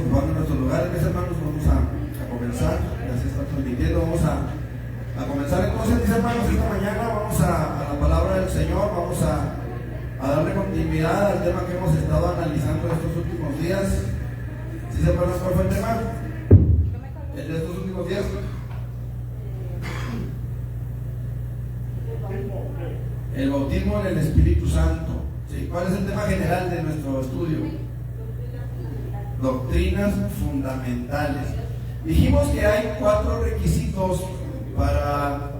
ocupando nuestros lugares, mis hermanos, vamos a comenzar. Ya se está transmitiendo, vamos a comenzar entonces, mis hermanos, esta mañana vamos a la palabra del Señor, vamos a darle continuidad al tema que hemos estado analizando estos últimos días. ¿Sí se acuerdan cuál fue el tema? El de estos últimos días. El bautismo en el Espíritu Santo. ¿Sí? ¿Cuál es el tema general de nuestro estudio? Doctrinas fundamentales. Dijimos que hay 4 requisitos para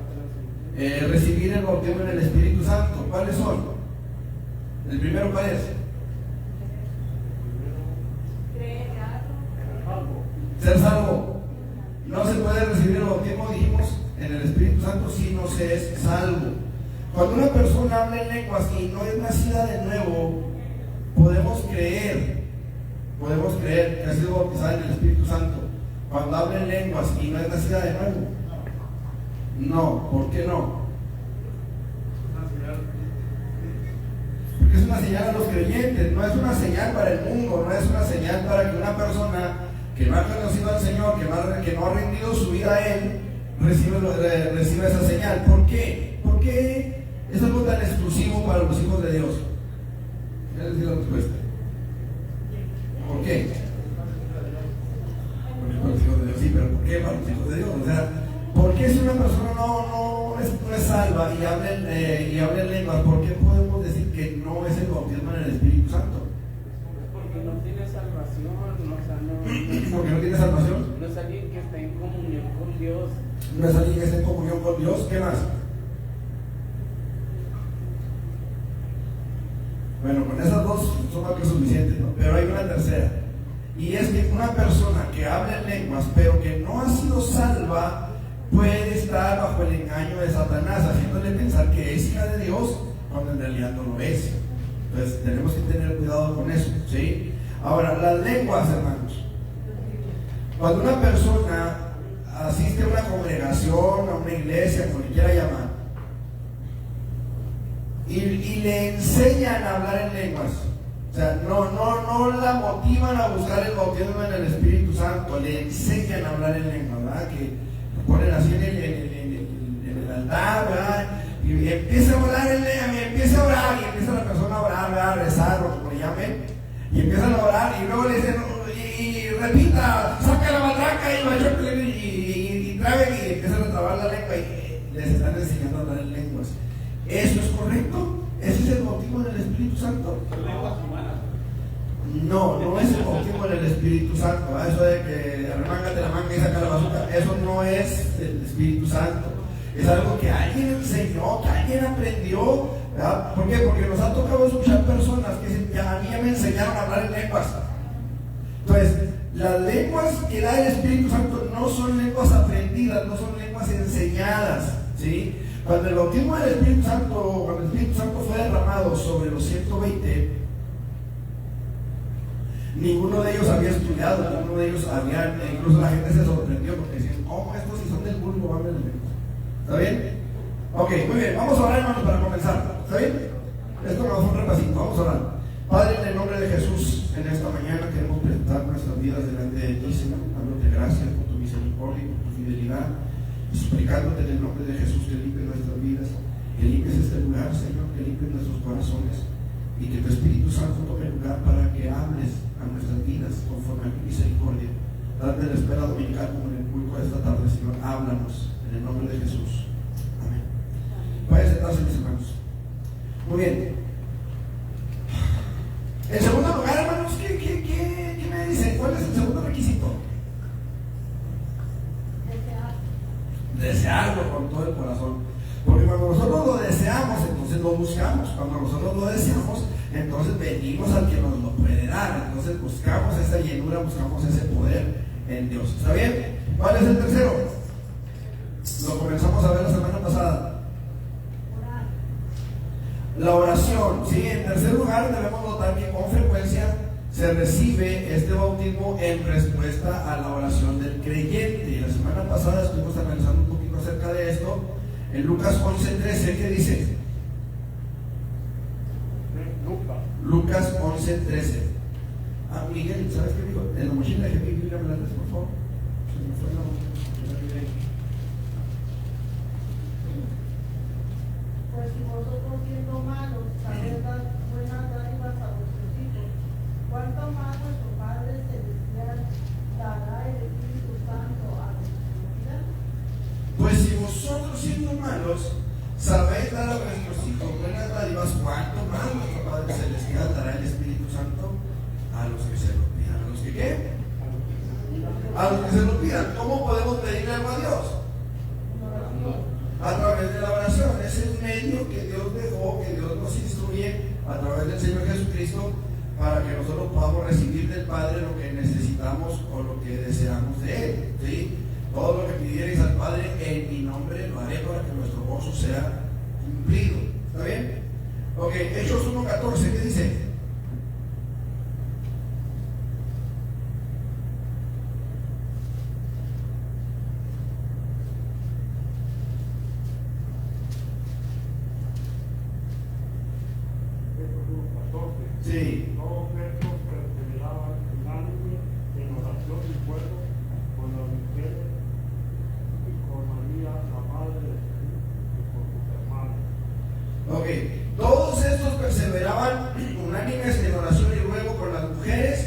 recibir el bautismo en el Espíritu Santo. ¿Cuáles son? El primero, ¿cuál es? Ser salvo. No se puede recibir el bautismo, dijimos, en el Espíritu Santo si no se es salvo. Cuando una persona habla en lenguas y no es nacida de nuevo, podemos creer que ha sido bautizada en el Espíritu Santo. Cuando habla en lenguas y no es nacida de nuevo, no. ¿Por qué no? Porque es una señal a los creyentes, no es una señal para el mundo, no es una señal para que una persona que no ha conocido al Señor, que no ha rendido su vida a Él, reciba esa señal. ¿Por qué? ¿Por qué es algo tan exclusivo para los hijos de Dios? Ya les di la respuesta. ¿Por qué? Para los hijos de Dios, sí, pero ¿por qué para los hijos de Dios? O sea, ¿por qué si una persona no es salva y habla en lenguas, por qué podemos decir que no es el bautismo en el Espíritu Santo? Porque no tiene salvación, ¿Por qué no tiene salvación? No es alguien que está en comunión con Dios. No es alguien que está en comunión con Dios. ¿Qué más? Bueno, con esas dos son más que suficientes, ¿no? Pero hay una tercera. Y es que una persona que habla en lenguas, pero que no ha sido salva, puede estar bajo el engaño de Satanás, haciéndole pensar que es hija de Dios, cuando en realidad no lo es. Entonces tenemos que tener cuidado con eso, ¿sí? Ahora, las lenguas, hermanos. Cuando una persona asiste a una congregación, a una iglesia, como le quiera llamar, y le enseñan a hablar en lenguas, o sea, no la motivan a buscar el bautismo en el Espíritu Santo, le enseñan a hablar en lenguas, ¿verdad? Que lo ponen así en el altar, ¿verdad? Y empieza a hablar en lenguas, y empieza a orar, y empieza la persona a orar, ¿verdad? A rezar, o como le llamen, y empiezan a orar, y luego le dicen, y repita, saca la matraca, y traben, y empiezan a trabar la lengua, y les están enseñando a hablar en lenguas. ¿Eso es correcto? ¿Ese es el bautismo del Espíritu Santo? Lenguas humanas. No es el bautismo del Espíritu Santo. Eso de que arremángate la manga y saca la bazooka, eso no es el Espíritu Santo. Es algo que alguien enseñó, que alguien aprendió, ¿verdad? ¿Por qué? Porque nos ha tocado escuchar personas que dicen, a mí ya me enseñaron a hablar en lenguas. Entonces, las lenguas que da el Espíritu Santo no son lenguas aprendidas, no son lenguas enseñadas, ¿sí? Cuando el bautismo del Espíritu Santo, cuando el Espíritu Santo fue derramado sobre los 120, ninguno de ellos había estudiado, ninguno de ellos había, incluso la gente se sorprendió porque decían, ¿cómo estos si son del vulgo hablan en lenguas? ¿Está bien? Ok, muy bien, vamos a orar, hermanos, para comenzar. ¿Está bien? Esto nos fue un repasito, vamos a orar. Padre, en el nombre de Jesús, en esta mañana queremos presentar nuestras vidas delante de ti, Señor, dándote gracias por tu misericordia y por tu fidelidad, suplicándote en el nombre de Jesús que limpies nuestras vidas, que limpies este lugar, Señor, que limpies nuestros corazones y que tu Espíritu Santo tome lugar para que hables a nuestras vidas conforme a tu misericordia. Date la espera dominical como en el culto de esta tarde, Señor, háblanos en el nombre de Jesús. Amén. Vayan a sentarse, mis hermanos. Muy bien. En segundo lugar, hermanos, ¿qué me dicen? ¿Cuál es el segundo requisito? Desearlo con todo el corazón. Porque cuando nosotros lo deseamos, entonces lo buscamos. Cuando nosotros lo deseamos, entonces venimos al que nos lo puede dar. Entonces buscamos esa llenura, buscamos ese poder en Dios. ¿Está bien? ¿Cuál es el tercero? Lo comenzamos a ver la semana pasada. La oración, ¿sí? En tercer lugar, debemos notar que con frecuencia se recibe este bautismo en respuesta a la oración del creyente. Y la semana pasada estuvimos analizando un poquito acerca de esto en Lucas 11:13. ¿Qué dice? Lucas 11:13. Ah, Miguel, ¿sabes qué dijo? En la mochila de mi Biblia, me la des, por favor. Se me fue la mochila. Pues si vosotros siendo malos sabéis dar buenas dádivas a vuestros hijos, ¿cuánto más vuestro Padre Celestial dará el Espíritu Santo a los que lo pidan? Pues si vosotros siendo malos sabéis dar a vuestros hijos buenas dádivas, ¿cuánto más nuestro Padre Celestial dará el Espíritu Santo a los que se lo pidan? ¿A los que qué? A los que se lo pidan. ¿Cómo podemos pedirle algo a Dios? A través de la oración. Es el medio que Dios dejó, que Dios nos instruye a través del Señor Jesucristo para que nosotros podamos recibir del Padre lo que necesitamos o lo que deseamos de Él. ¿Sí? Todo lo que pidierais al Padre en mi nombre lo haré para que nuestro gozo sea cumplido. ¿Está bien? Ok, Hechos 1:14, ¿qué dice? Sí. Todos estos perseveraban unánime en oración y fuego con las mujeres y con María, la madre de Jesús, y con sus hermanos. Ok, todos estos perseveraban unánimes en oración y ruego con las mujeres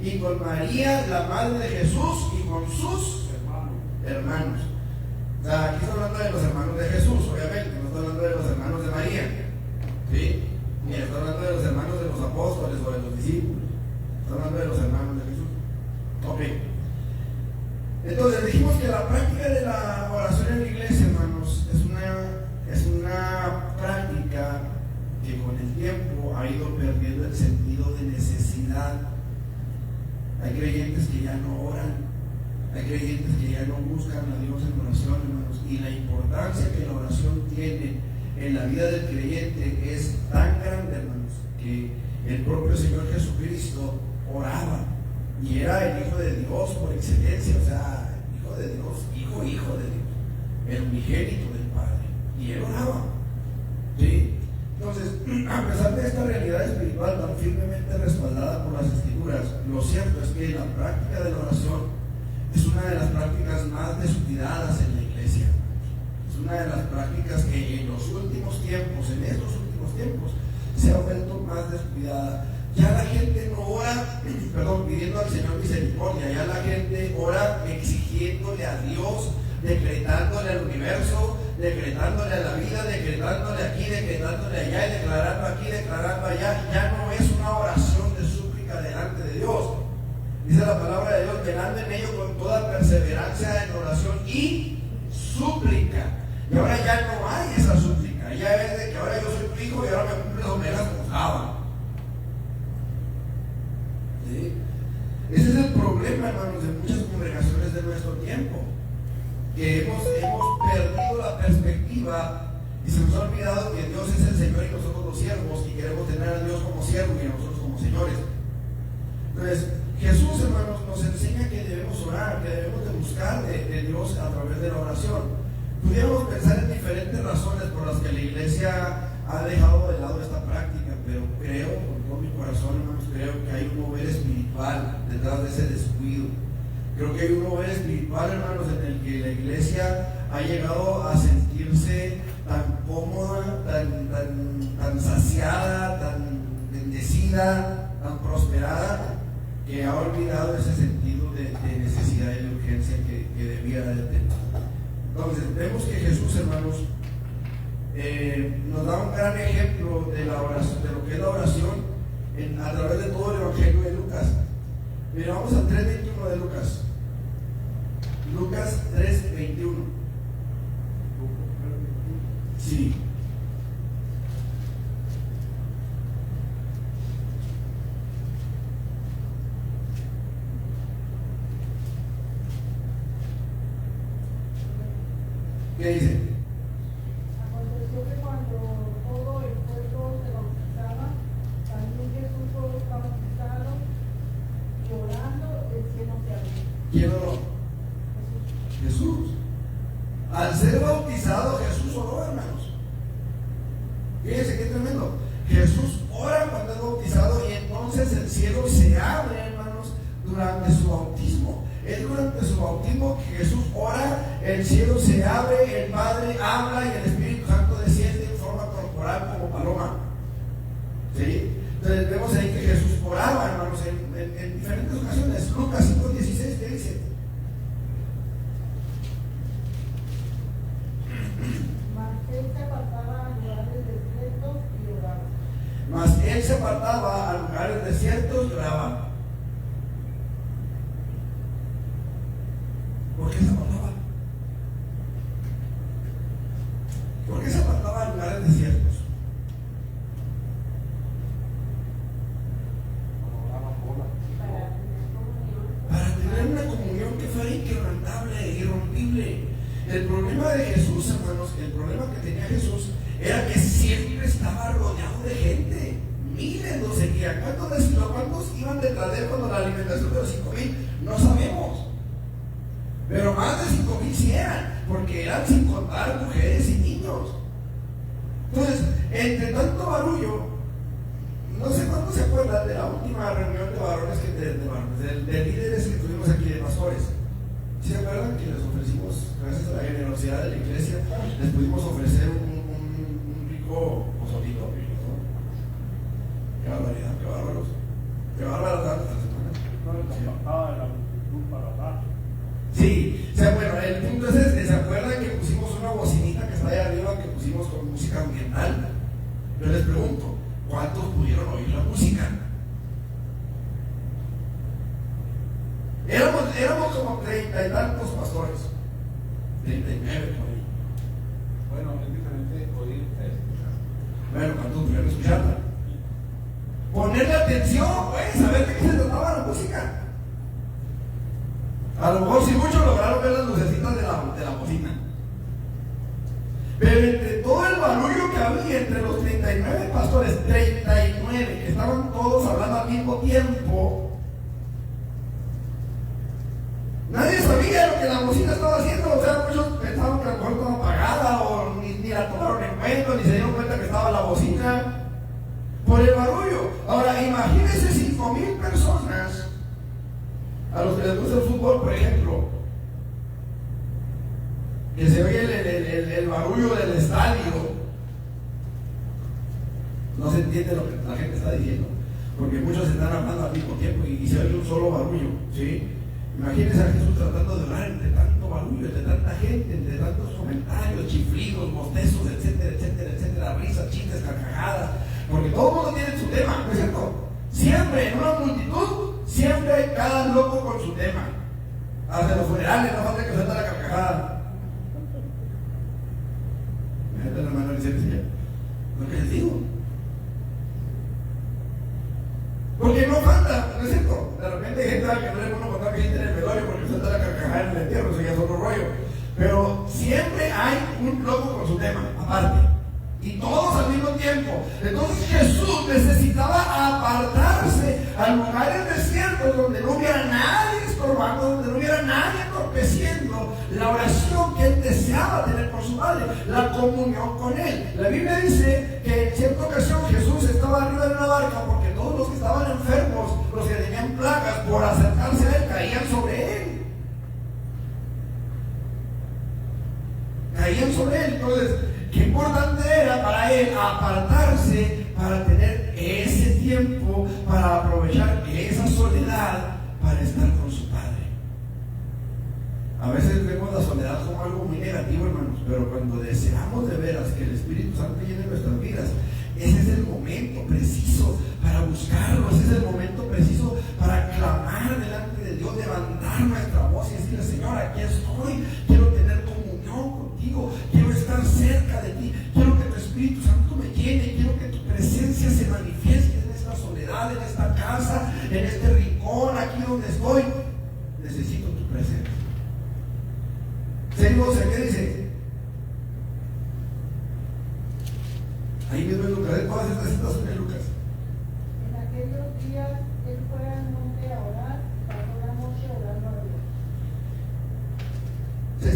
y con María, la madre de Jesús, y con sus hermanos. O sea, aquí está hablando de los hermanos de Jesús, obviamente, no está hablando de los hermanos de María, ¿sí? Ni está hablando de los hermanos de los apóstoles o de los discípulos, está hablando de los hermanos de Jesús. Ok. Entonces dijimos que la práctica de la oración en la iglesia, hermanos, es una práctica que con el tiempo ha ido perdiendo el sentido de necesidad. Hay creyentes que ya no oran, hay creyentes que ya no buscan a Dios en oración, hermanos, y la importancia que la oración tiene en la vida del creyente es tan grande, hermanos, que el propio Señor Jesucristo oraba y era el Hijo de Dios por excelencia, o sea, Hijo de Dios, Hijo de Dios, el unigénito del Padre, y él oraba, ¿sí? Entonces, a pesar de esta realidad espiritual tan firmemente respaldada por las Escrituras, lo cierto es que la práctica de la oración es una de las prácticas más descuidadas en la iglesia. Es una de las prácticas que en los últimos tiempos, en estos últimos tiempos, se ha vuelto más descuidada. Ya la gente no ora, pidiendo al Señor misericordia, ya la gente ora exigiéndole a Dios, decretándole al universo, decretándole a la vida, decretándole aquí, decretándole allá, y declarando aquí, declarando allá. Ya no es una oración de súplica delante de Dios. Dice la palabra de Dios, velando en ello con toda perseverancia en oración y súplica. Y ahora ya no hay esa súplica. Ya es de que ahora yo soy tu hijo y ahora me cumples o me las juzgaba. ¿Sí? Ese es el problema, hermanos, de muchas congregaciones de nuestro tiempo. Que hemos perdido la perspectiva y se nos ha olvidado que Dios es el Señor y nosotros los siervos, y queremos tener a Dios como siervos y a nosotros como señores. Entonces, Jesús, hermanos, nos enseña que debemos orar, que debemos de buscar de Dios a través de la oración. Pudiéramos pensar en diferentes razones por las que la iglesia ha dejado de lado esta práctica, pero creo, con todo mi corazón, hermanos, creo que hay un mover espiritual detrás de ese descuido. Creo que hay un mover espiritual, hermanos, en el que la iglesia ha llegado a sentirse tan cómoda, tan saciada, tan bendecida, tan prosperada, que ha olvidado ese sentido de necesidad y de urgencia que debiera de tener. Entonces, vemos que Jesús, hermanos, nos da un gran ejemplo de la oración, de lo que es la oración a través de todo el Evangelio de Lucas. Mira, vamos al 3:21 de Lucas. Lucas 3:21. Sí. ¿Qué dice? Aconteció que cuando todo el pueblo se bautizaba, también Jesús fue bautizado, y orando el cielo se abrió. ¿Quién oró? Jesús. Al ser bautizado, Jesús oró, hermanos. Fíjense qué tremendo. Jesús ora cuando es bautizado y entonces el cielo se abre, hermanos, durante su bautismo. Es durante su bautismo que Jesús ora, el cielo se abre, el Padre habla y el Espíritu Santo desciende en forma corporal como paloma. ¿Sí? Entonces vemos ahí que Jesús oraba, hermanos, en diferentes ocasiones. Lucas 5:16, ¿qué dice? Mas él se apartaba a lugares desiertos y oraba. ¿Por qué se apartaba? ¿Por qué se apartaba a lugares desiertos? Para tener una comunión que fuera inquebrantable e irrompible. El problema de Jesús, hermanos, el problema que tenía Jesús era que siempre estaba rodeado de gente. Miles lo seguían. ¿Cuántos iban detrás de él cuando la alimentación de los 5,000? No sabemos. Pero más de 5,000 sí eran, porque eran sin contar mujeres y niños. Entonces, entre tanto barullo, no sé cuánto se acuerdan de la última reunión de varones, de líderes que tuvimos aquí, de pastores. ¿Sí se acuerdan que les ofrecimos, gracias a la generosidad de la iglesia, les pudimos ofrecer un rico pozolito? ¿No? Qué barbaridad, qué bárbaros. Qué bárbaros esta semana. Sí, o sea, bueno, el punto es este. ¿Se acuerdan que pusimos una bocinita que está ahí arriba, que pusimos con música ambiental? Yo les pregunto, ¿cuántos pudieron oír la música? Éramos como 30 y tantos pastores. 39 por ahí. Bueno, es diferente oír a escuchar. Bueno, ¿cuántos pudieron escucharla? Ponerle atención, pues, saber de qué se trataba la música. A lo mejor si muchos lograron ver las lucecitas de la bocina. Pero entre todo el barullo que había entre los 39 pastores, 39 que estaban todos hablando al mismo tiempo, nadie sabía lo que la bocina estaba haciendo. O sea, muchos pensaban que a lo mejor estaba apagada o ni la tomaron en cuenta, ni se dieron cuenta que estaba la bocina por el barullo. Ahora, imagínense 5,000 personas. A los que les gusta el fútbol, por ejemplo, que se oye el barullo del estadio, no se entiende lo que la gente está diciendo, porque muchos están hablando al mismo tiempo y se oye un solo barullo, ¿sí? Imagínense a Jesús tratando de orar entre tanto barullo, entre tanta gente, entre tantos comentarios, chiflidos, bostezos, etcétera, etcétera, etcétera, risas, chistes, carcajadas, porque todo el mundo tiene su tema, ¿no es cierto? Siempre en una multitud, siempre hay cada loco con su tema. Hasta los funerales no falta que suelta la carcajada. Me meten la mano y dice, lo que les digo. Porque no falta, ¿no es cierto? De repente hay gente a la que no le puedo contar que gente en el velorio porque suelta la carcajada en el entierro, eso ya es otro rollo. Pero siempre hay un loco con su tema, aparte. Y todos al mismo tiempo. Entonces Jesús necesitaba apartarse a lugares desiertos donde no hubiera nadie estorbando, donde no hubiera nadie entorpeciendo la oración que él deseaba tener por su Padre, la comunión con él. La Biblia dice que en cierta ocasión Jesús estaba arriba de una barca porque todos los que estaban enfermos, los que tenían plagas, por acercarse a él, caían sobre él. Caían sobre él. Entonces, qué importante era para él apartarse para tener ese tiempo, para aprovechar esa soledad para estar con su Padre. A veces vemos la soledad como algo muy negativo, hermanos, pero cuando deseamos de veras que el Espíritu Santo llene nuestras vidas, ese es el momento preciso para buscarlo, ese es el momento preciso para clamar delante de Dios, levantar nuestra voz y decirle, Señor, aquí estoy, quiero tener comunión contigo, quiero estar cerca de ti, quiero que tu Espíritu Santo me llene, quiero que tu presencia se manifieste en esta soledad, en esta casa, en este rincón, aquí donde estoy. Necesito tu presencia. 6:12, ¿qué dice? Ahí mismo en Lucas, todas estas citas son en Lucas. En aquellos días él fue al monte a orar, pasó la noche orando a Dios.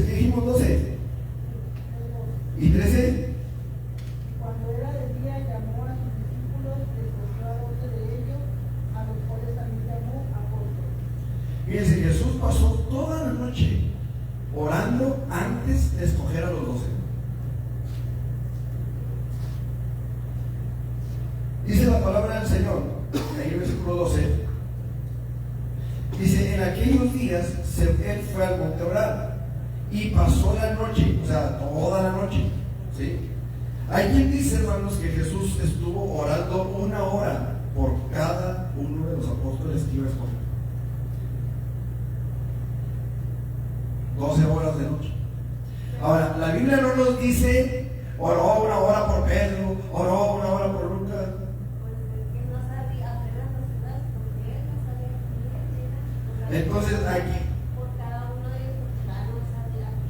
¿Qué dijimos? 12 y 13. Cuando era de día llamó a sus discípulos, escogió a 12 de ellos, a los cuales también llamó apóstoles. Fíjense, Jesús pasó toda la noche orando antes de escoger a los 12. Dice la palabra del Señor, ahí en el versículo 12, dice, en aquellos días él fue al monte a orar y pasó la noche, o sea, toda la noche, ¿sí? Hay quien dice, hermanos, que Jesús estuvo orando 1 hora por cada uno de los apóstoles que iba a escoger. 12 horas de noche. Ahora, la Biblia no nos dice, oró 1 hora por Pedro, oró 1 hora por Lucas. Entonces aquí,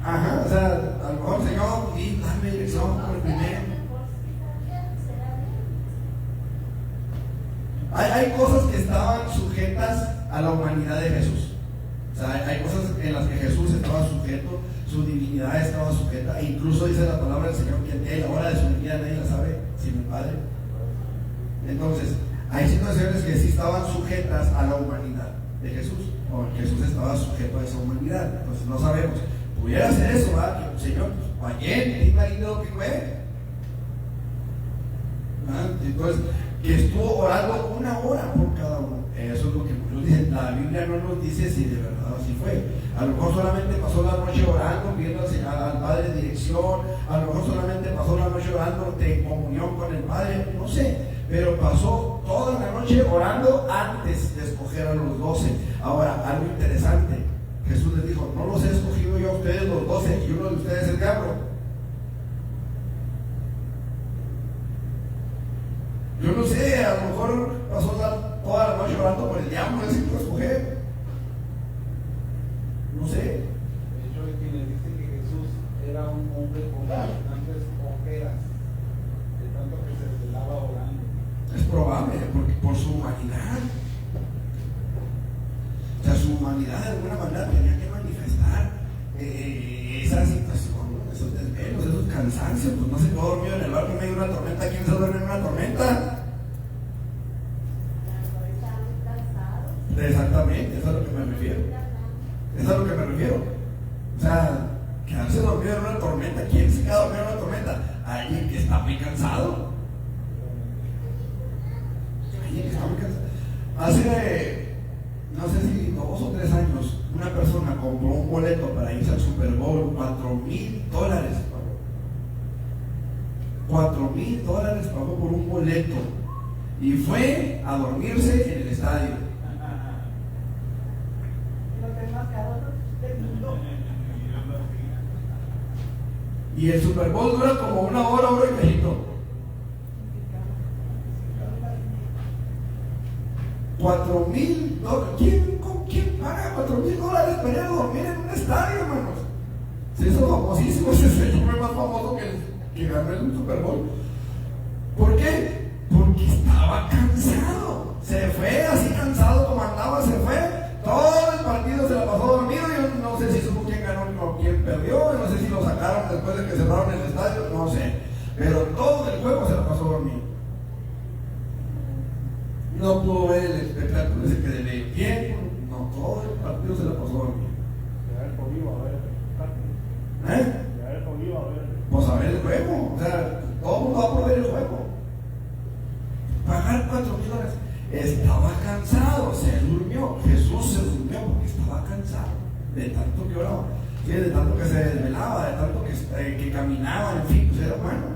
ajá, o sea, a lo mejor Señor, y dame dirección por el primero. Hay cosas que estaban sujetas a la humanidad de Jesús. O sea, hay cosas en las que Jesús estaba sujeto, su divinidad estaba sujeta, e incluso dice la palabra del Señor que la hora de su venida nadie la sabe, sino el Padre. Entonces, hay situaciones que sí estaban sujetas a la humanidad de Jesús, o Jesús estaba sujeto a esa humanidad. Entonces, no sabemos. Pudiera ser eso, ¿verdad? Que, Señor, pues, vaya, ¿y marido que fue? Entonces, que estuvo orando 1 hora por cada uno. Eso es lo que muchos dicen. La Biblia no nos dice si de verdad así fue. A lo mejor solamente pasó la noche orando, pidiendo al Padre dirección. A lo mejor solamente pasó la noche orando en comunión con el Padre. No sé. Pero pasó toda la noche orando antes de escoger a los 12. Ahora, algo interesante. Jesús les dijo, no los he escogido yo a ustedes los 12, y uno de ustedes es el diablo. Yo no sé, a lo mejor pasó toda la noche orando por el diablo, es que lo escoger. No sé. De hecho, hay quienes dicen que Jesús era un hombre con bastantes ojeras, de tanto que se desvelaba orando. Es probable, porque por su humanidad. O sea, su humanidad de alguna manera tenía que manifestar esa situación, ¿no? Esos desvelos, esos cansancios. Pues no se quedó dormido en el barco en medio de una tormenta. ¿Quién se duerme en una tormenta? Exactamente, eso es a lo que me refiero. Eso es a lo que me refiero. O sea, quedarse dormido en una tormenta. ¿Quién se queda dormido en una tormenta? Alguien que está muy cansado. Alguien que está muy cansado. Hace, no sé si 2 o 3 años, una persona compró un boleto para irse al Super Bowl, $4,000 pagó. $4,000 pagó por un boleto. Y fue a dormirse en el estadio. Y el Super Bowl dura como 1 hora, hora y medio. $4,000. ¿Quién paga $4,000 para ir a dormir en un estadio, hermanos? Se hizo famosísimo ese señor, más famoso que ganó el Super Bowl. ¿Por qué? Porque estaba cansado. Se fue así cansado como andaba, se fue. Todo el partido se la pasó dormido. Yo no sé si supo quién ganó o quién perdió. No sé si lo sacaron después de que cerraron el estadio. No sé. Pero todo el juego se la pasó dormido. No pudo ver el espectáculo ese que de medio tiempo. No, todo el partido se la pasó dormido. Ya él iba a ver el espectáculo. Ya él iba a ver. Pues a ver el juego. O sea, todo el mundo va a poder ver el juego. Pagar $4,000. Estaba cansado, se durmió. Jesús se durmió porque estaba cansado de tanto que oraba, de tanto que se desvelaba, de tanto que caminaba, en fin, pues era humano.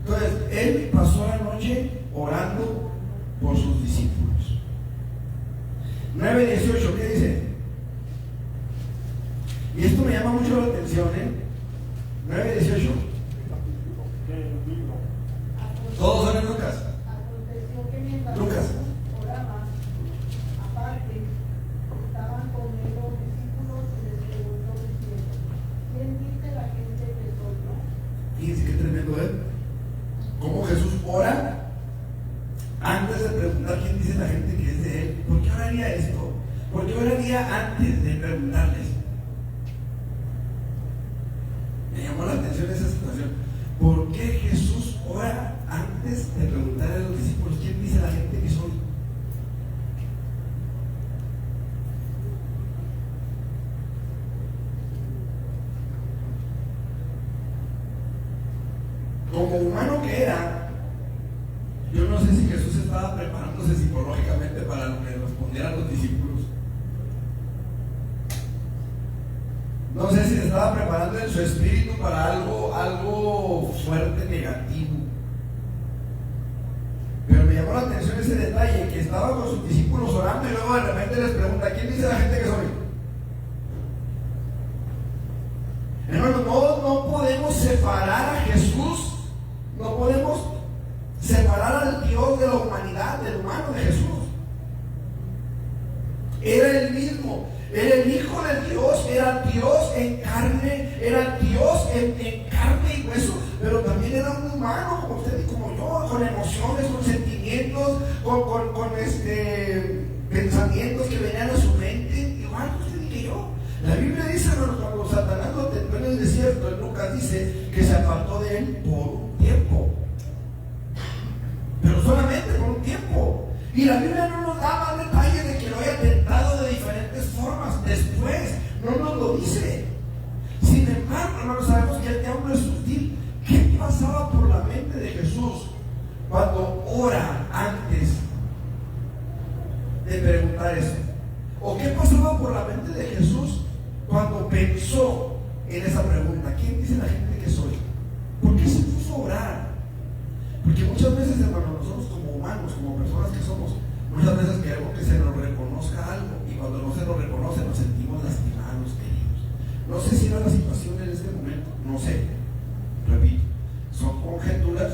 Entonces, él pasó la noche orando por sus discípulos. 9:18, ¿qué dice? Y esto me llama mucho la atención, 9:18. Todos son en Lucas. Lucas. Fíjense qué tremendo es. Cómo Jesús ora antes de preguntar quién dice la gente que es de él. ¿Por qué oraría esto? ¿Por qué oraría antes de preguntarles? Me llamó la atención esa situación. ¿Por qué Jesús ora antes de preguntarle a los discípulos quién dice la gente que soy? como humano que era, yo no sé si Jesús estaba preparándose psicológicamente para lo que respondieran los discípulos. No sé si se estaba preparando en su espíritu para algo fuerte, negativo. Pero me llamó la atención ese detalle, que estaba con sus discípulos orando y luego de repente les pregunta: ¿quién dice la gente que soy? Hermanos, no podemos separar a Jesús, no podemos separar al Dios de la humanidad, del humano, de Jesús. Era el mismo, era el Hijo de Dios, era Dios en carne, era Dios en carne y hueso, pero también era un humano como usted y como yo, con emociones, con sentimientos, con pensamientos que venían a su mente, igual que usted y que yo. La Biblia dice, hermanos, cuando Satanás lo tentó en el desierto, en Lucas dice que se apartó de él por un tiempo, pero solamente por un tiempo. Y la Biblia no nos da más detalles de que lo haya tentado de diferentes formas. Después no nos lo dice. Sin embargo, hermanos, sabemos que el diablo es sutil. ¿Qué pasaba por la mente de Jesús cuando ora antes de preguntar eso? ¿O qué pasaba por la mente de Jesús cuando pensó en esa pregunta? ¿Quién dice la gente que soy? ¿Por qué se puso a orar? Porque muchas veces, hermanos, nosotros como humanos, como personas que somos, muchas veces queremos que se nos reconozca algo, y cuando no se nos reconoce nos sentimos lastimados, queridos. No sé si era la situación en este momento, no sé, repito, son conjeturas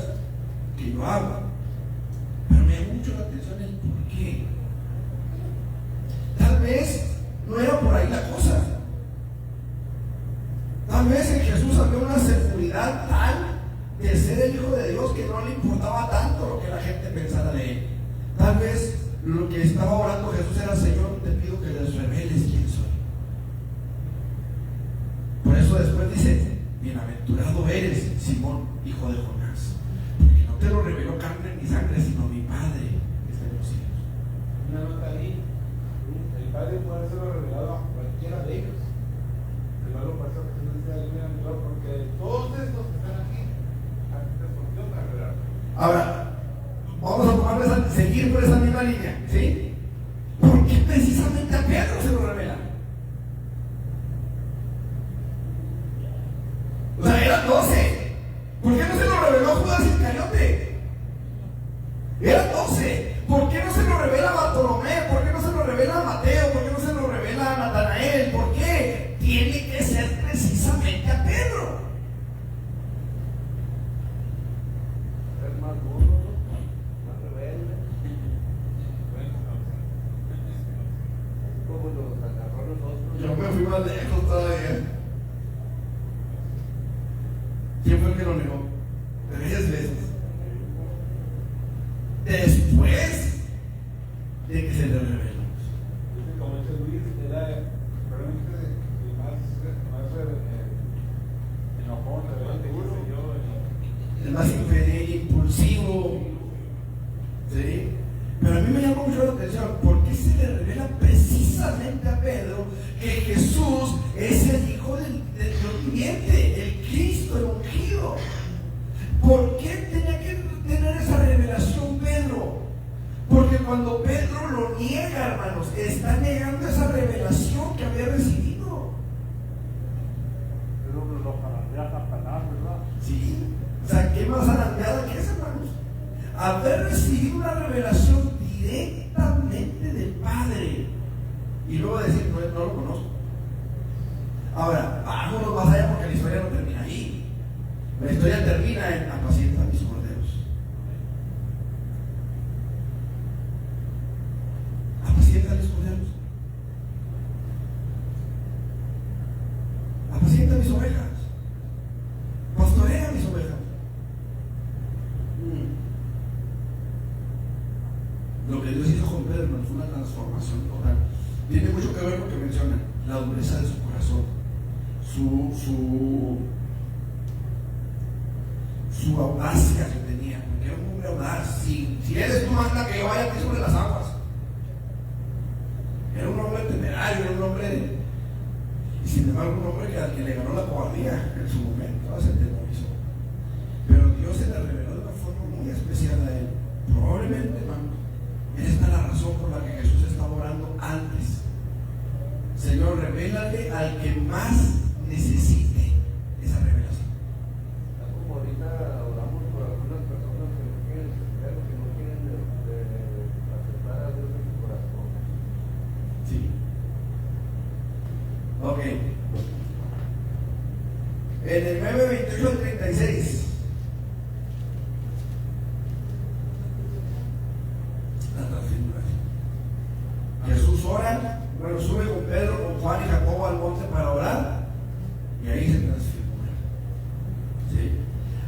que yo hago, pero me llama mucho la atención el por qué. Tal vez no era por ahí la cosa. Tal vez en Jesús había una seguridad tal de ser el Hijo de Dios que no le importaba tanto lo que la gente pensara de él. Tal vez lo que estaba orando Jesús era: Señor, te pido que les reveles quién soy. Por eso después dice: bienaventurado eres, Simón, hijo de Jonás, porque no te lo reveló carne ni sangre, sino mi Padre que está en los cielos. Una nota ahí: el Padre puede ser revelado a cualquiera de ellos. Primero por eso Jesús decía: bienaventurado, porque todos estos que están aquí, ahora, vamos a seguir por esa misma línea, ¿sí? ¿Por qué precisamente a Pedro se lo revela? O sea, eran 12. ¿Por qué no se lo reveló a Judas Iscariote? Eran 12. ¿Por qué no se lo revela a Bartolomé? ¿Por qué no se lo revela a Mateo? ¿Por qué no se lo revela a Natanael? ¿Por qué? Tiene que ser precisamente a Pedro. Yo me fui más lejos todavía. ¿Quién fue el que lo negó? 3 veces. Después de que se le reveló. Como dice Luis, era probablemente el más enojón, el más impulsivo. ¿Sí? Pero a mí me llamó mucho la atención: ¿por qué se le revela precisamente a Pedro que Jesús es el Hijo del viviente, el Cristo, el ungido? ¿Por qué tenía que tener esa revelación Pedro? Porque cuando Pedro lo niega, hermanos, está negando esa revelación que había recibido. Pero lo jarandea Satanás, ¿verdad? Sí, o sea, ¿qué más alardeada que es, hermanos? Haber recibido una revelación directamente del Padre y luego decir: no lo conozco. Ahora, vámonos más allá, porque la historia no termina ahí. La historia termina en: apacienta mis corderos. Apacienta mis corderos. Apacienta mis ovejas. Pastorea mis ovejas. Lo que Dios hizo con Pedro fue una transformación total. Tiene mucho que ver con lo que menciona: la dureza de su corazón, su audacia que tenía, porque era un hombre audaz. Si eres tú, manda que yo vaya aquí sobre las aguas. Era un hombre temerario, era un hombre, y sin embargo un hombre que al que le ganó la cobardía en su momento, se atemorizó. Pero Dios se le reveló de una forma muy especial a él. Probablemente, hermano, esta es la razón por la que Jesús estaba orando antes. Señor, revélale al que más necesite esa revelación. Como ahorita oramos por algunas personas que no quieren entender, que no quieren aceptar a Dios en su corazón. Sí. Ok. En el 9:28 al 36. La transfiguración. Jesús ora, bueno, sube con Pedro, con Juan y Jacobo al monte para orar, y ahí se transfigura. ¿Sí?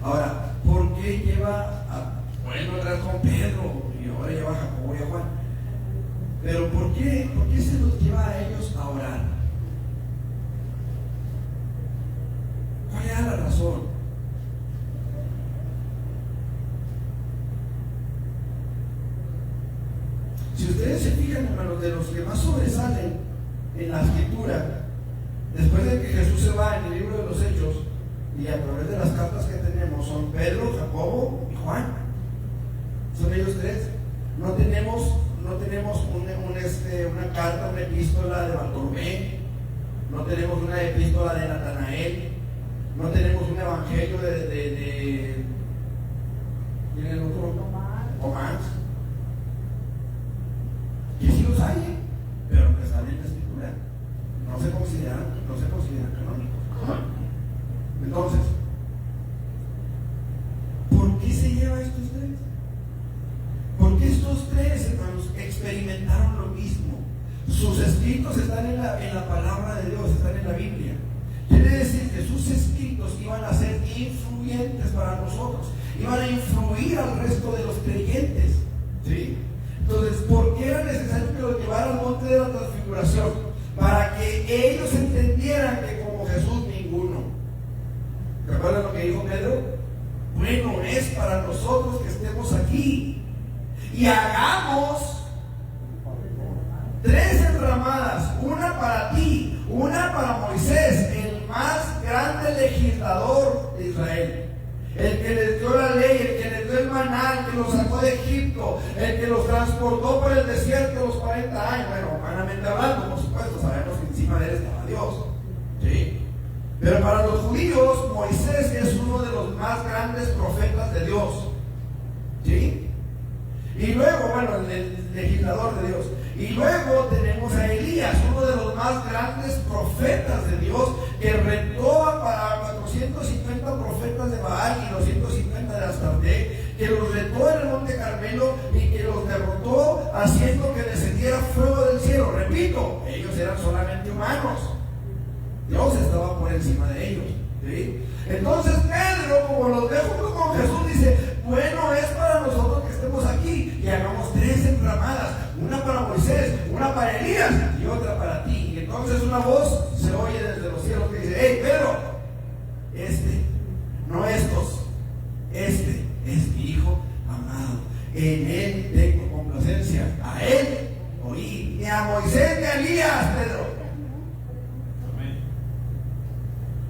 Ahora, ¿por qué lleva bueno, orar con Pedro y ahora lleva a Jacobo y a Juan? Pero ¿por qué se los lleva a ellos a orar? ¿Cuál era la razón? Si ustedes se fijan, hermanos, de los que más sobresalen en la escritura, después de que Jesús se va en el libro de los Hechos y a través de las cartas que tenemos, son Pedro, Jacobo y Juan. Son ellos tres. No tenemos una carta, una epístola de Bartolomé, no tenemos una epístola de Natanael, no tenemos un evangelio de ¿quién es el otro? Tomás. Y sí los hay, pero que están en la escritura. No se consideran canónicos. Entonces, ¿por qué se lleva a estos tres? Porque estos tres, hermanos, experimentaron lo mismo. Sus escritos están en la palabra de Dios, están en la Biblia. Quiere decir que sus escritos iban a ser influyentes para nosotros, iban a influir al resto de los creyentes. ¿Sí? Entonces, ¿por qué era necesario que los llevara al monte de la transfiguración? Para que ellos entendieran que como Jesús ninguno. ¿Recuerdan lo que dijo Pedro? Bueno es para nosotros que estemos aquí y hagamos 3 enramadas, una para ti, una para Moisés, el más grande legislador de Israel, el que les dio la ley, el que les dio el maná, el que los sacó de Egipto, el que los transportó por el desierto los 40 años. Bueno, humanamente hablando, por supuesto, sabemos que encima de él estaba Dios. ¿Sí? Pero para los judíos, Moisés es uno de los más grandes profetas de Dios. ¿Sí? Y luego, bueno, el legislador de Dios. Y luego tenemos a Elías, uno de los más grandes profetas de Dios, que retó a 450 profetas de Baal y 250 de Astarte, que los retó en el monte Carmelo y que los derrotó haciendo que descendiera fuego del cielo. Repito, ellos eran solamente humanos. Dios estaba por encima de ellos. ¿Sí? Entonces Pedro, como los ve junto con Jesús, dice, bueno es para nosotros que estemos aquí y hagamos 3 enramadas, una para Moisés, una para Elías y otra para ti. Y entonces una voz se oye desde los cielos que dice, hey Pedro, no estos, este es mi hijo amado, en él tengo complacencia, a él oí, ni a Moisés ni a Elías, Pedro.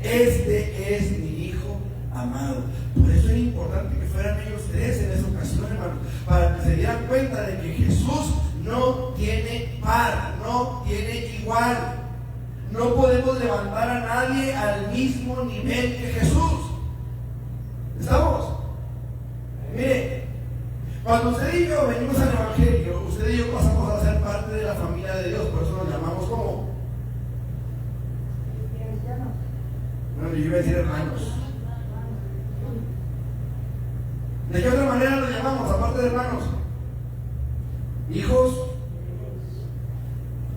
Este es mi hijo amado. Por eso es importante que fueran ellos 3 en esa ocasión, hermano, para que se dieran cuenta de que Jesús no tiene par, no tiene igual. No podemos levantar a nadie al mismo nivel que Jesús. ¿Estamos? Mire, cuando usted y yo venimos al Evangelio, usted y yo pasamos a ser parte de la familia de Dios, por eso nos llamamos como... Bueno, yo iba a decir hermanos. ¿De qué otra manera nos llamamos, aparte de hermanos? Hijos.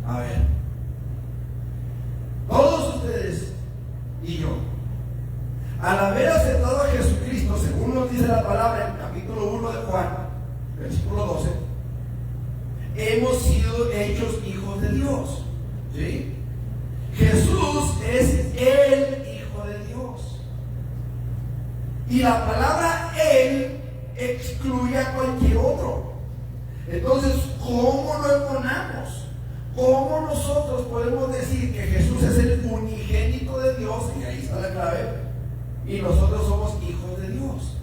A ver, todos ustedes y yo, al haber aceptado a Jesucristo, según nos dice la palabra en el capítulo 1 de Juan, versículo 12, hemos sido hechos hijos de Dios. ¿Sí? Jesús es el Hijo de Dios. Y la palabra Él excluye a cualquier otro. Entonces, ¿cómo lo entonamos? ¿Cómo nosotros podemos decir que Jesús es el unigénito de Dios? Y ahí está la clave. Y nosotros somos hijos de Dios.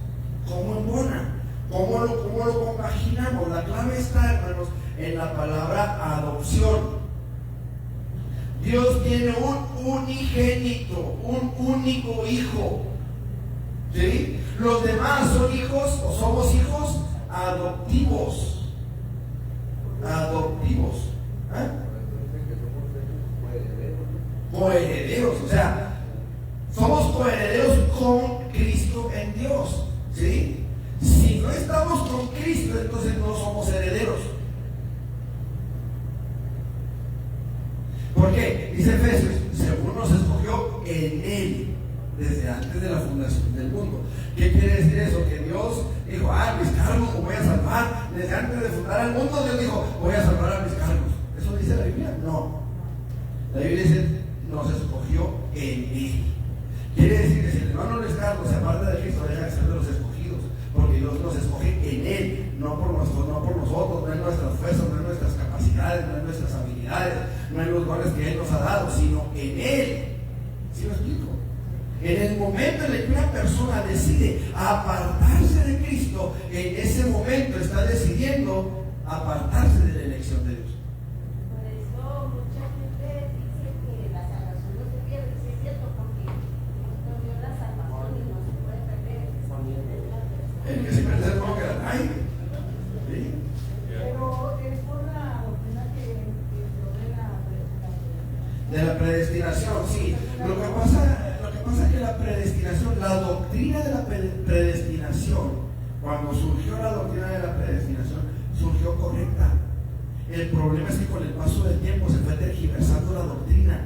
¿Cómo embona? ¿Cómo lo compaginamos? La clave está, hermanos, en la palabra adopción. Dios tiene un unigénito, un único hijo. ¿Sí? Los demás son hijos o somos hijos adoptivos. Adoptivos. ¿Eh? Coherederos, o sea, somos coherederos con Cristo en Dios. ¿Sí? Si no estamos con Cristo, entonces no somos herederos. ¿Por qué? Dice Efesios, según nos escogió en Él, desde antes de la fundación del mundo. ¿Qué quiere decir eso? Que Dios dijo, mis cargos los voy a salvar. Desde antes de fundar el mundo, Dios dijo, voy a salvar a mis cargos. ¿Eso dice la Biblia? No. La Biblia dice, nos escogió en Él. Quiere decir que si el hermano Luis Carlos se aparta de Cristo, deja de ser de los escogidos, porque Dios nos escoge en Él, no por nosotros, no en nuestras fuerzas, no en nuestras capacidades, no en nuestras habilidades, no en los dones que Él nos ha dado, sino en Él. ¿Sí me explico? En el momento en el que una persona decide apartarse de Cristo, en ese momento está decidiendo apartarse de la elección de Dios. Por eso mucha gente dice que la salvación no se pierde, sí es cierto, porque Cristo dio la salvación y no se puede perder. El que se pierde es como que la trae. ¿Sí? Pero es por la doctrina que de la predestinación. De la predestinación, sí. Lo que pasa es que la predestinación, la doctrina de la predestinación, cuando surgió la doctrina de la predestinación, surgió correcta. El problema es que con el paso del tiempo se fue tergiversando la doctrina.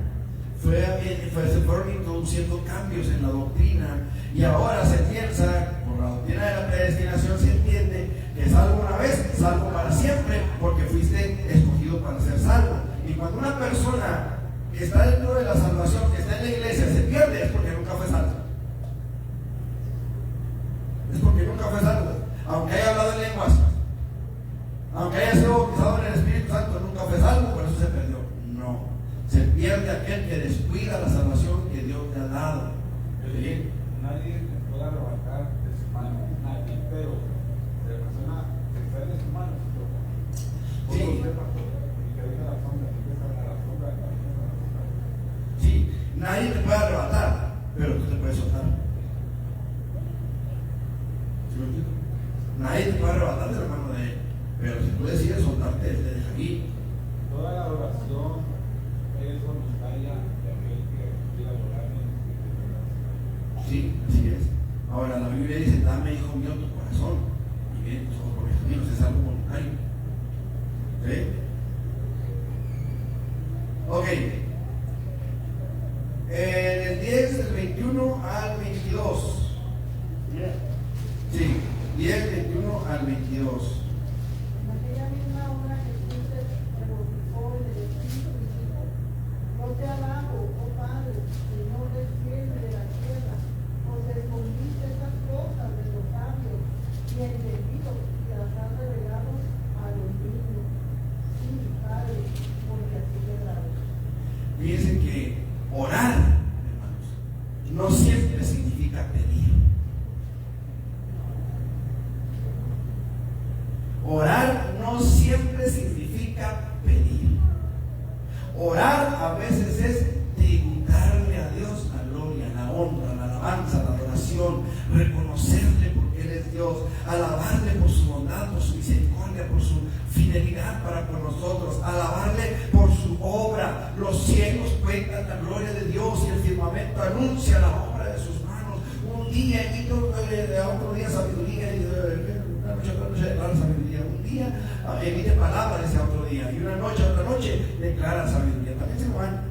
Se fueron introduciendo cambios en la doctrina y ahora se piensa, por la doctrina de la predestinación se entiende que salvo una vez, salvo para siempre, porque fuiste escogido para ser salvo. Y cuando una persona que está dentro de la salvación, que está en la iglesia, se pierde, es porque nunca fue salvo. Es porque nunca fue salvo. Aunque haya hablado en lenguas, aunque haya sido bautizado en el Espíritu Santo, nunca fue salvo, por eso se perdió. No. Se pierde aquel que descuida la salvación que Dios te ha dado. ¿Sí? Nadie te puede arrebatar de su mano, nadie, pero de la persona que está en su mano, Sí. y que venga la sombra, que empieza a la sombra, Sí, nadie te puede arrebatar, pero tú te puedes soltar. ¿Sí me explico? Nadie te puede arrebatar de la mano de Él, pero si tú decides soltarte, Él te deja ir. toda la adoración es voluntaria de aquel que quiera adorar en el Espíritu. Sí, así es. Ahora la Biblia dice, dame, hijo mío, tu corazón y ven tus ojos por mis caminos, es algo voluntario. ¿Sí? Ok. En el 10, del 21 al 22. Sí, 10, 21 al 22. En aquella misma hora Jesús se regocijó en el Espíritu y dijo, no te alabo, oh Padre, Señor del cielo y de la tierra, pues escondiste estas cosas de los sabios y entendidos y las has revelado a los niños. Sí, Padre, porque así te agrado. Fíjense que orar, hermanos, no siempre significa pedir. Orar no siempre significa pedir. Orar a veces es tributarle a Dios la gloria, la honra, la alabanza, la adoración, reconocerle porque Él es Dios, alabarle por su bondad, por su misericordia, por su fidelidad para con nosotros, alabarle por su obra. Los cielos cuentan la gloria de Dios y el firmamento anuncia la obra de sus manos. Un día emite otro día sabiduría y una noche otra noche declara sabiduría. Un día emite palabra ese otro día y una noche otra noche declara sabiduría. También se van.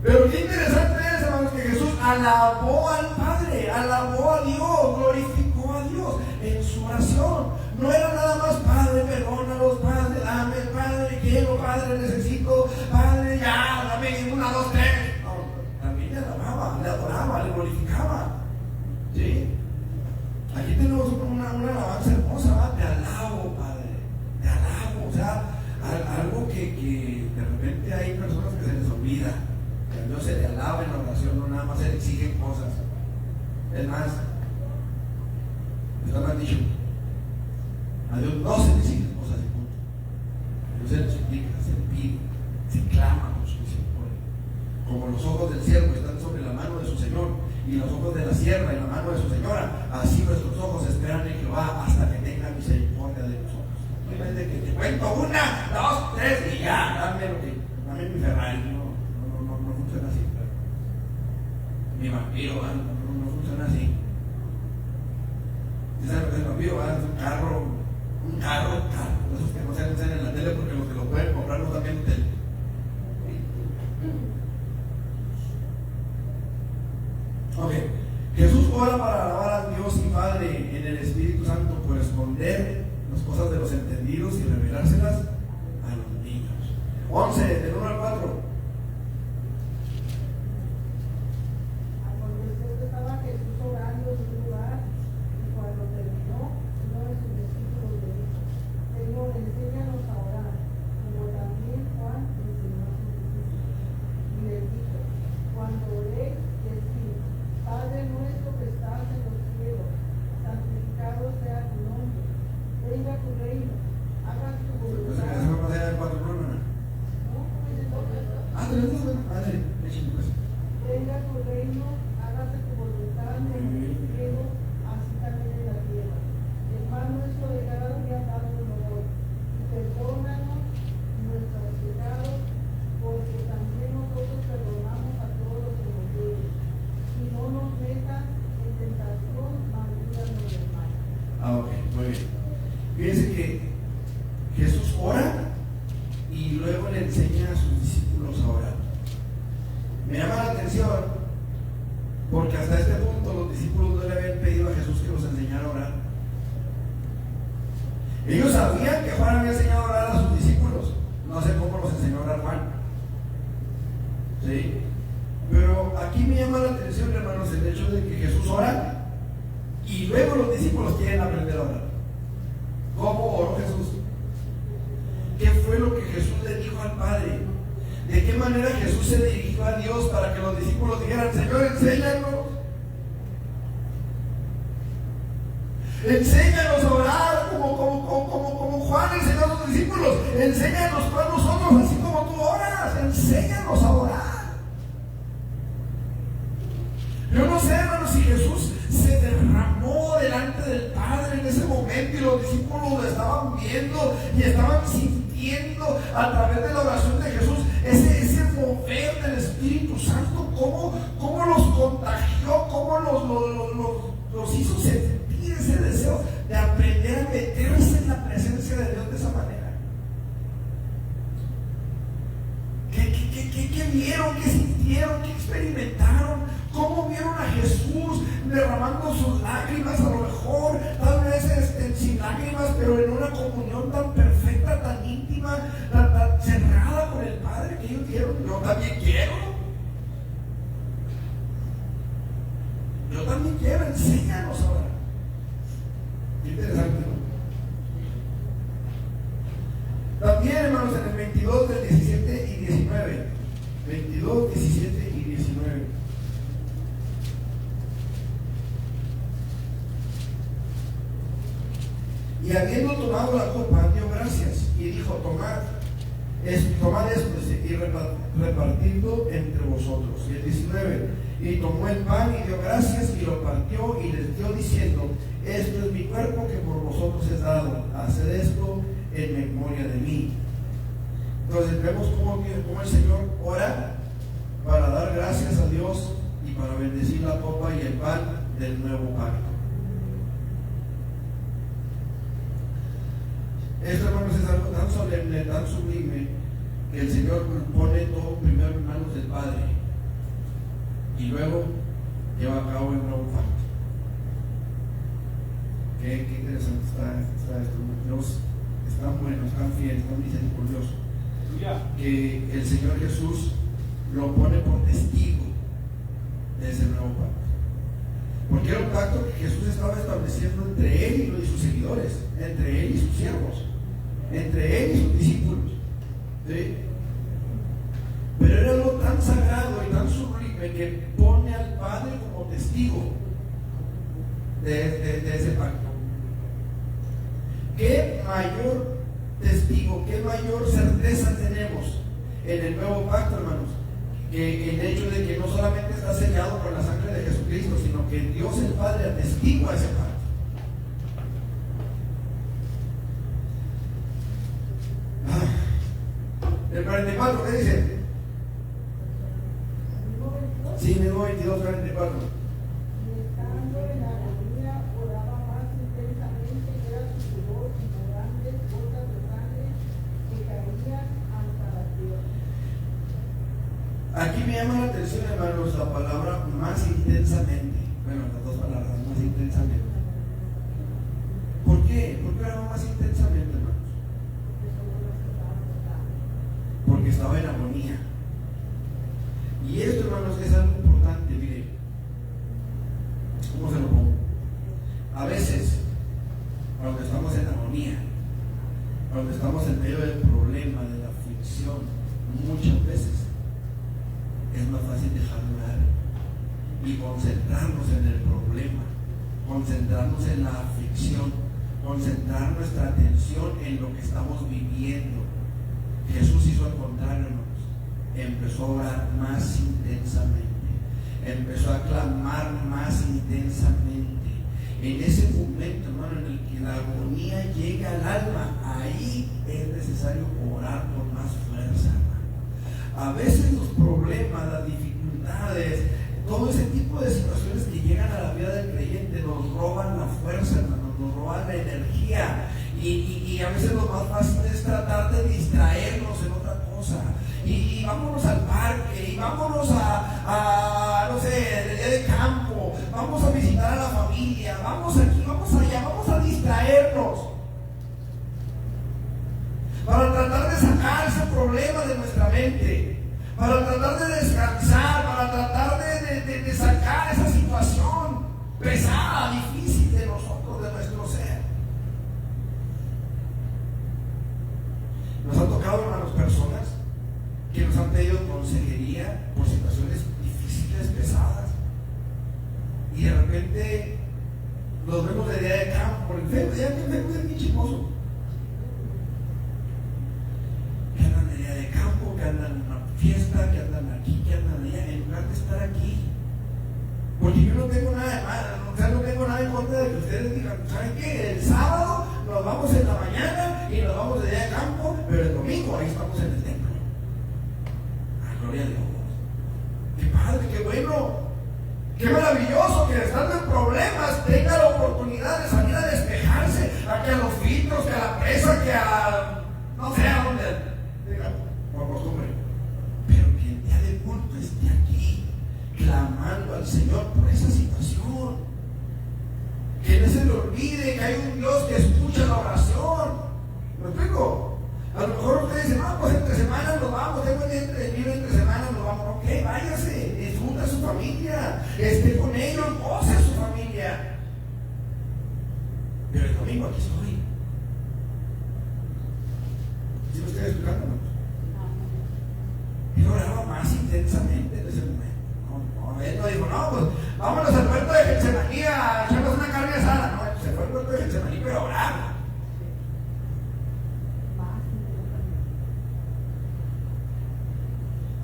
Pero qué interesante es, hermanos, que Jesús alabó al Padre, alabó a Dios, glorificó a Dios en su oración. No era nada más, Padre, perdónalos, Padre, dame, Padre, quiero, Padre, necesito, Padre, ya, dame 1, 2, 3. No, también le alababa, le adoraba, le glorificaba. ¿Sí? Aquí tenemos una alabanza hermosa, ¿verdad? Te alabo, Padre, te alabo. O sea, algo que de repente hay personas que se les olvida. Que a Dios se le alaba en la oración, no nada más se le exigen cosas. Es más, está mal dicho. A Dios no se le exigen cosas de punto. A Dios se le suplica, se le pide, se clama por su misericordia. Como los ojos del siervo están sobre la mano de su Señor y los ojos de la sierva en la mano de su señora, así nuestros ojos esperan en Jehová hasta que tenga misericordia de nosotros. No es de que te cuento 1, 2, 3 y ya, dame mi Ferrari. No funciona así. Mi vampiro, no funciona así. ¿Sabes lo que es el vampiro? Es un carro, esos que no se anuncian en la tele porque los que lo pueden comprar no también en tele. Ok, Jesús ora para alabar a Dios y Padre en el Espíritu Santo por esconder las cosas de los entendidos y revelárselas a los niños. 11, del 1 al 4. Aconteció que estaba Jesús orando en un lugar, y cuando terminó, uno de sus discípulos le dijo: Señor, enséñanos a orar, como también Juan enseñó a sus discípulos. Y les dijo: Cuando oréis, decid: Padre nuestro que estás en los cielos, santificado sea tu nombre, venga tu reino, haga tu voluntad. Eso va a pasar el 4, ¿no? Venga tu reino, hágase tu voluntad como en el cielo, así también en la tierra. El pan nuestro de cada día dánoslo hoy, y perdónanos nuestros pecados, porque también nosotros perdonamos a todos los que nos deben. Y no nos metas en tentación, mas líbranos del mal. Ok, muy bien. Fíjense que Jesús ora y luego le enseña a sus discípulos a orar. Me llama la atención porque hasta este punto los discípulos no le habían pedido a Jesús que los enseñara a orar. Ellos sabían que Juan había enseñado a orar a sus discípulos. No sé cómo los enseñó a orar Juan. ¿Sí? Pero aquí me llama la atención, hermanos, el hecho de que Jesús ora y luego los discípulos quieren aprender a orar. ¿Cómo oró Jesús? ¿Qué fue lo que Jesús le dijo al Padre? ¿De qué manera Jesús se dirigió a Dios para que los discípulos dijeran: Señor, enséñanos? Enséñanos a orar como Juan enseñó a sus discípulos. Enséñanos para nosotros, así como tú oras. Enséñanos a orar. Yo no sé, hermanos, si Jesús se derramó delante del Padre en ese momento y los discípulos lo estaban viendo y estaban sintiendo a través de la oración de Jesús ese mover del Espíritu Santo, cómo los contagió, cómo los hizo sentir ese deseo de aprender a meterse en la presencia de Dios de esa manera. ¿Qué vieron? ¿Qué sintieron? ¿Qué experimentaron? ¿Cómo vieron a Jesús derramando sus lágrimas? A lo mejor, tal vez sin lágrimas, pero en una comunión tan perfecta, tan íntima, tan cerrada con el Padre, que ellos dijeron: yo también quiero. Yo también quiero, enséñanos ahora. Qué interesante, ¿no? También, hermanos, en el 22 del 17 y 19. 22, 17 y 19. Y habiendo tomado la copa, dio gracias y dijo: tomad esto y repartidlo entre vosotros. Y el 19, y tomó el pan y dio gracias y lo partió y les dio diciendo: esto es mi cuerpo que por vosotros es dado, haced esto en memoria de mí. Entonces vemos cómo el Señor ora para dar gracias a Dios y para bendecir la copa y el pan del nuevo pacto. Esto, hermanos, es algo tan solemne, tan sublime, que el Señor pone todo primero en manos del Padre y luego lleva a cabo el nuevo pacto. Qué interesante está esto. Dios es tan bueno, es tan fiel, tan misericordioso, que el Señor Jesús lo pone por testigo de ese nuevo pacto. Porque era un pacto que Jesús estaba estableciendo entre Él y sus seguidores, entre Él y sus siervos, entre Él y sus discípulos. ¿Sí? Pero era algo tan sagrado y tan sublime que pone al Padre como testigo de ese pacto. ¿Qué mayor testigo, qué mayor certeza tenemos en el nuevo pacto, hermanos? Que el hecho de que no solamente está sellado con la sangre de Jesucristo, sino que Dios el Padre atestigua ese pacto. El 44, ¿qué dice? Sí, mismo 22, 44. Y estando en la agonía, oraba más intensamente, que era su sudor como grandes gotas de sangre que caían hasta la tierra. Aquí me llama la atención, hermanos, la palabra más intensamente. Bueno, las dos palabras, más intensamente. ¿Por qué? ¿Por qué oraba más intensamente, hermanos? Porque estaba en agonía. Y esto, hermanos, es algo importante. Mire, ¿cómo se lo pongo? A veces, cuando estamos en agonía, cuando estamos en medio del problema, de la aflicción, muchas veces es más fácil dejar de orar y concentrarnos en el problema, concentrarnos en la aflicción, concentrar nuestra atención en lo que estamos viviendo. Jesús hizo al contrario, hermanos. Empezó a orar más intensamente, empezó a clamar más intensamente. En ese momento, hermano, en el que la agonía llega al alma, ahí es necesario orar con más fuerza, hermano. A veces los problemas, las dificultades, todo ese tipo de situaciones que llegan a la vida del creyente nos roban la fuerza, hermano, nos roban la energía. Y a veces lo más fácil es tratar de distraernos en otra cosa. Y vámonos al parque, y vámonos a no sé, el día de campo, vamos a visitar a la familia, vamos aquí, vamos allá, vamos a distraernos. Para tratar de sacar ese problema de nuestra mente, para tratar de descansar, para tratar de sacar esa situación pesada, difícil de nosotros, de nuestro ser. Nos han tocado, hermanos, personas que nos han pedido consejería por situaciones difíciles, pesadas, y de repente los vemos de día de campo por el Facebook, ya que el Facebook es bien chismoso, que andan de día de campo, que andan en una fiesta, que andan aquí, que andan allá, en lugar de estar aquí. Porque yo no tengo nada de malo, o sea, no tengo nada en contra de que ustedes digan, ¿saben qué? El sábado nos vamos en la mañana y nos vamos de día de campo, pero el domingo ahí estamos en el templo. Gloria a Dios. Qué padre, qué bueno, qué maravilloso que estando en problemas tenga la oportunidad de salir a despejarse, aquí a los filtros, que a la presa, que a no sé a dónde, por costumbre. Pero que el día de culto esté aquí clamando al Señor por esa situación. Que no se le olvide que hay un Dios que escucha la oración. ¿Me explico? A lo mejor ustedes dicen, no, pues entre semanas nos vamos, tengo el entre semanas nos vamos. Ok, váyase, disfruta a su familia, esté con ellos, goce a su familia. Pero el domingo aquí estoy. ¿Sí me estoy explicando? Él oraba más intensamente en ese momento. Él no dijo, no, pues vámonos al puerto de Getsemaní a echarnos una carne asada. No, se fue al puerto de Getsemaní, pero oraba.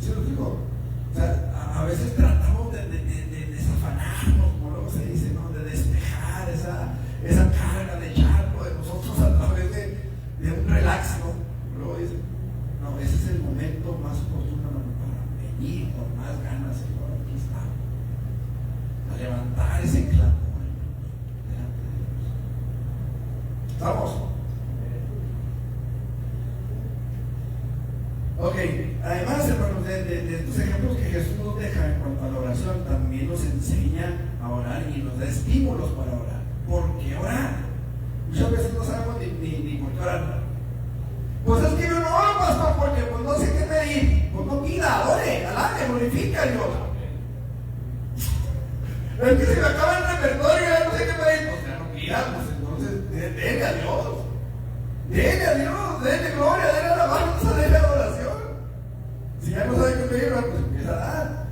¿Sí lo digo? O sea, a veces tratamos de desafanarnos, como luego se dice, ¿no? De despejar esa carga, de echarlo de nosotros a través de un relax, ¿no? Luego dice, no, ese es el momento más oportuno para venir con más ganas, Señor, aquí está. A levantar ese clamor delante de Dios. ¿Estamos? Ok, además, hermanos, de estos ejemplos que Jesús nos deja en cuanto a la oración, también nos enseña a orar y nos da estímulos para orar. ¿Por qué orar? Muchas veces no sabemos ni por qué orar. Pues es que yo no oro, pastor, porque pues no sé qué pedir. Pues no pida, ore, alabe, glorifique a Dios. Es que se me acaba el repertorio y ya no sé qué pedir. Pues ya no pida, pues entonces denle a Dios. Denle a Dios, denle gloria, denle alabanza, denle adoración. Si ya no sabe qué pedir, pues empieza a dar.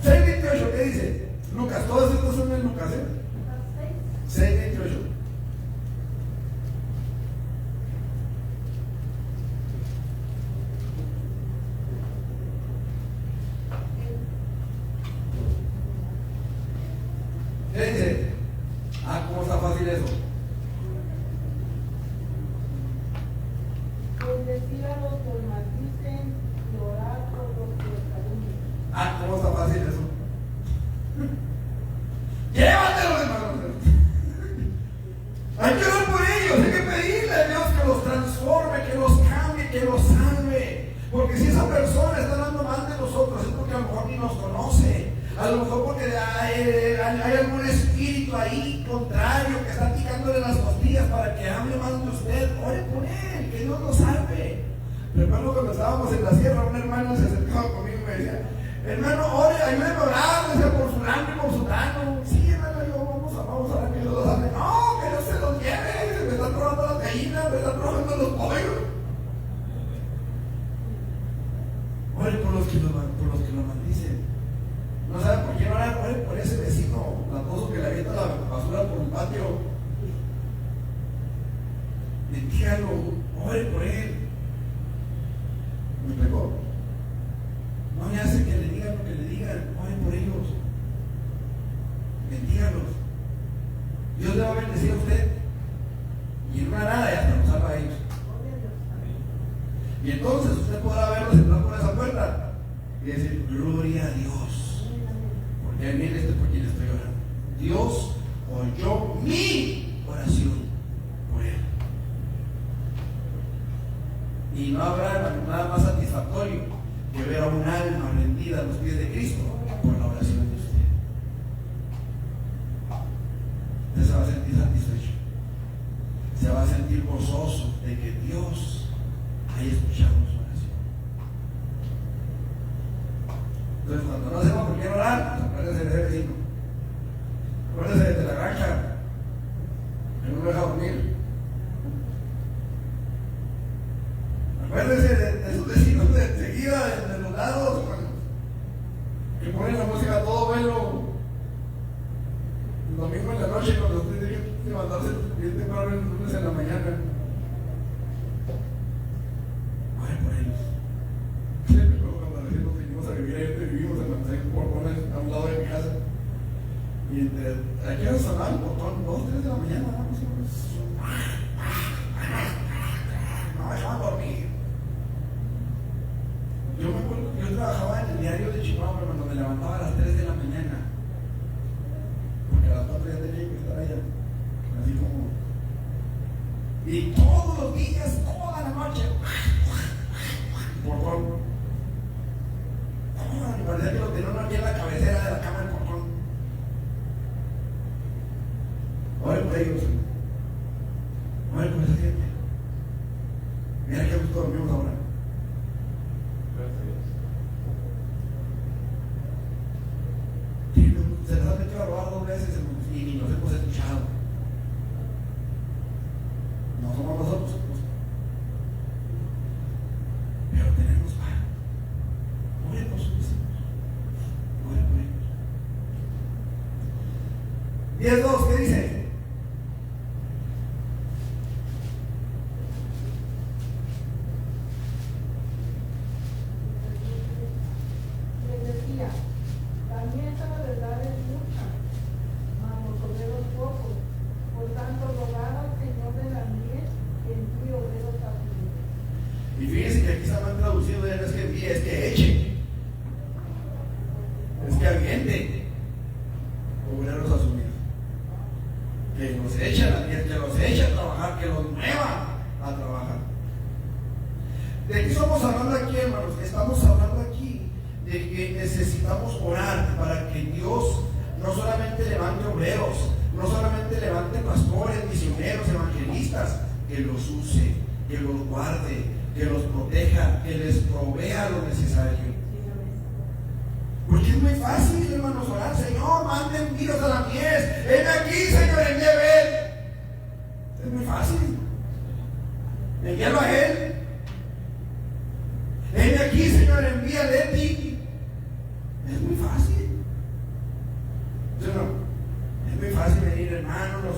6:28, ¿qué dice? Lucas, todos estos son en Lucas, ¿eh? 6:28. ¿Qué dice? ¿Cómo está fácil eso? Bendecir a los que os maldicen y orar por los que os calumnian. ¿Cómo está fácil eso? Llévatelo, hermano. Hay que orar por ellos, hay que pedirle a Dios que los transforme, que los cambie, que los salve. Porque si esa persona está hablando mal de nosotros, es porque a lo mejor ni nos conoce. A lo mejor porque hay algún espíritu ahí contrario que está picándole las costillas para que hable mal de usted. Ore por él, que Dios lo salve. Hermano, cuando estábamos en la sierra, un hermano se acercaba conmigo y me decía: hermano, ore, ayúdeme a orar, decía, por fulano y por sultano. Sí, hermano, yo vamos a orar que Dios lo salve. No, que Dios se los lleve, me están robando las gallinas, me están robando los pollos. Ore por los que lo maldicen. No sabe por qué no orar, ore por ese vecino latoso que le avienta la basura por el patio. Bendígalo, ore por él. ¿Me explico? No me hace que le digan lo que le digan, ore por ellos. Bendígalos. Dios le va a bendecir a usted. Y en una nada ya hasta nos salva a ellos. Y entonces usted podrá verlos entrar por esa puerta y decir: gloria a Dios. Porque mire, este es por quien estoy orando. Dios oyó mi oración por él. Y no habrá nada más satisfactorio que ver a un alma rendida a los pies de Cristo por la oración de usted. Usted se va a sentir satisfecho. Se va a sentir gozoso de que Dios haya escuchado su oración. Entonces, cuando no sepa por qué orar, pues acuérdese de ese vecino. Acuérdese de la granja, que no lo deja dormir. Acuérdese de sus vecinos de enseguida, de los lados, que ponen la música a todo vuelo. El domingo en la noche, cuando usted tiene que levantarse bien temprano, el lunes en la mañana. Ore por ellos. Sí, me acuerdo cuando recién nos vinimos a vivir ahí, vivimos en Manzanillo, Portones, a un lado de mi casa. Y entre aquí era sonar el portón, 2, 3 de la mañana, más o menos. No dejaban dormir. Yo me acuerdo que yo trabajaba en el diario de Chihuahua, cuando me levantaba a las 3 de la mañana. Porque a las 4 ya tenía que estar allá. Así como. Y todos los días, toda la noche. Portón. Me parecía que lo tenían aquí en la cabecera de la cama del portón. Ore por ellos. Ore por esa gente. Mira qué gusto dormimos ahora. Gracias a Dios. Se nos ha metido a robar 2 veces y ni nos hemos escuchado. No somos nosotros. Pero tenemos paz. Ore por sus vecinos. Ore por ellos. 10:2, ¿qué dice? Les decía: también esta verdad es mucha, mas los obreros pocos. Por tanto, rogad al Señor de la mies que envíe obreros a su vida. Y fíjense que aquí está mal traducido, ya no es que envíe, es que eche. Es que aviente obreros a su vida. Que los eche a trabajar, que los mueva a trabajar. ¿De qué estamos hablando aquí, hermanos? Estamos hablando aquí de que necesitamos orar para que Dios no solamente levante obreros, no solamente levante pastores, misioneros, evangelistas, que los use, que los guarde, que los proteja, que les provea lo necesario. Porque es muy fácil, hermanos, orar: Señor, manden vidas a la mies, ven aquí, Señor, envíame a él. Es muy fácil. Envíalo a él. Ven aquí, Señor, envíale a ti. Es muy fácil. ¿Sí o no? Es muy fácil venir, hermano, nos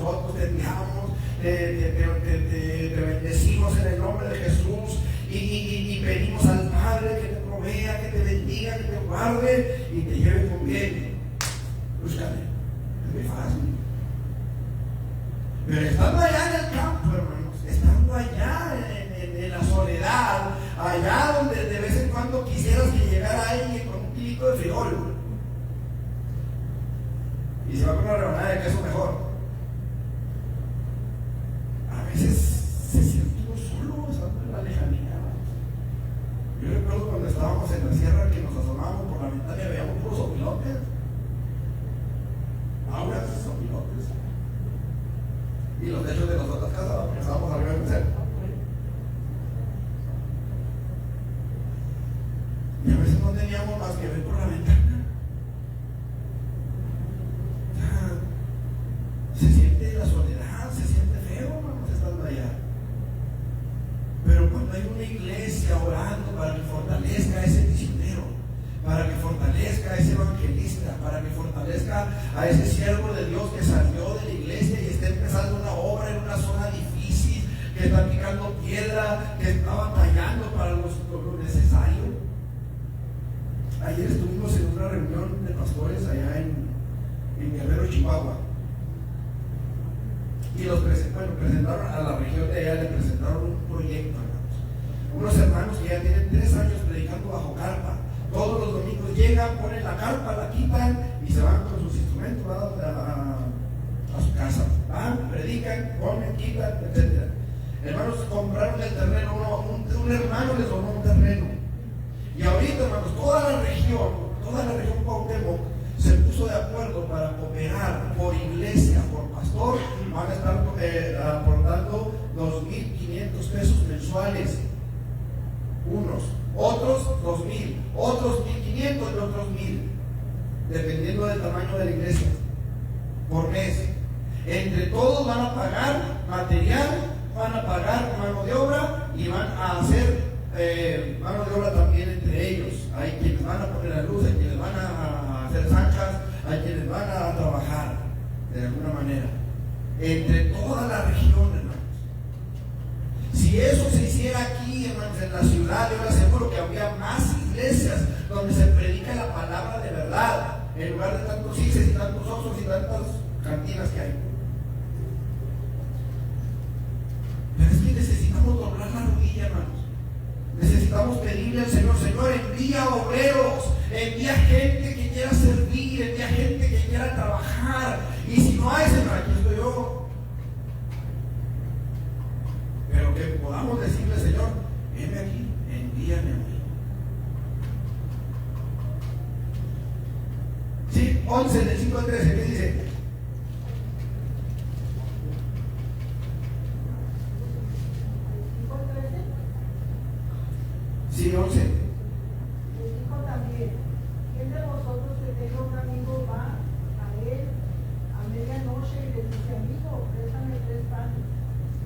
te bendecimos en el nombre de Jesús y pedimos al Padre que te provea, que te bendiga, que te guarde y te lleve con bien. Búscale, es muy fácil. Pero estando allá en el campo, hermanos, estando allá en la soledad, allá donde de vez en cuando quisieras que llegara alguien con un kilito de frijol y se va con una rebanada de queso mejor, a veces se siente uno solo estando en la lejanía. Yo recuerdo cuando estábamos en la sierra que nos asomábamos por la ventana y veíamos puros opilotes, auras opilotes, y los techos de las otras casas, porque estábamos arriba del cerro. Y a veces no teníamos más que ver por la ventana. Se siente la soledad, se siente feo, hermanos, estando allá. Pero cuando hay una iglesia orando para que fortalezca a ese misionero, para que fortalezca a ese evangelista, para que fortalezca a ese siervo de Dios que salió de la iglesia y está empezando una obra en una zona difícil, que está picando piedra, que está batallando para lo necesario. Ayer estuvimos en una reunión de pastores allá en Guerrero, Chihuahua. Y los presentaron a la región de allá, le presentaron un proyecto, hermanos. Unos hermanos que ya tienen 3 años predicando bajo carpa. Todos los domingos llegan, ponen la carpa, la quitan y se van con sus instrumentos a su casa. Van, predican, ponen, quitan, etc. Hermanos, compraron el terreno, un hermano les donó un terreno. Y ahorita, hermanos, toda la región Cuauhtémoc se puso de acuerdo para cooperar por iglesia, por pastor. Van a estar aportando 2,500 pesos mensuales. Unos, otros 2,000, otros 1,500 y otros 1,000, dependiendo del tamaño de la iglesia, por mes. Entre todos van a pagar material, van a pagar mano de obra y van a hacer mano de obra también entre ellos. Hay quienes van a poner la luz, hay quienes van a hacer zanjas, hay quienes van a trabajar de alguna manera. Entre toda la región, hermanos. Si eso se hiciera aquí, hermanos, en la ciudad, yo les aseguro que habría más iglesias donde se predica la palabra de verdad, en lugar de tantos ices y tantos osos y tantas cantinas que hay. Pero es que necesitamos doblar la rodilla, hermanos. Necesitamos pedirle al Señor: Señor, envía obreros, envía gente que quiera servir, envía gente que quiera trabajar. Y si no hay, Señor, aquí estoy yo. Pero que podamos decirle: Señor, heme aquí, envíame a mí. Sí, 11 del 5 al 13, ¿qué dice? Sí, 11. Les dijo también: ¿quién de vosotros que tenga un amigo va a él a medianoche y le dice: amigo, préstame 3 panes,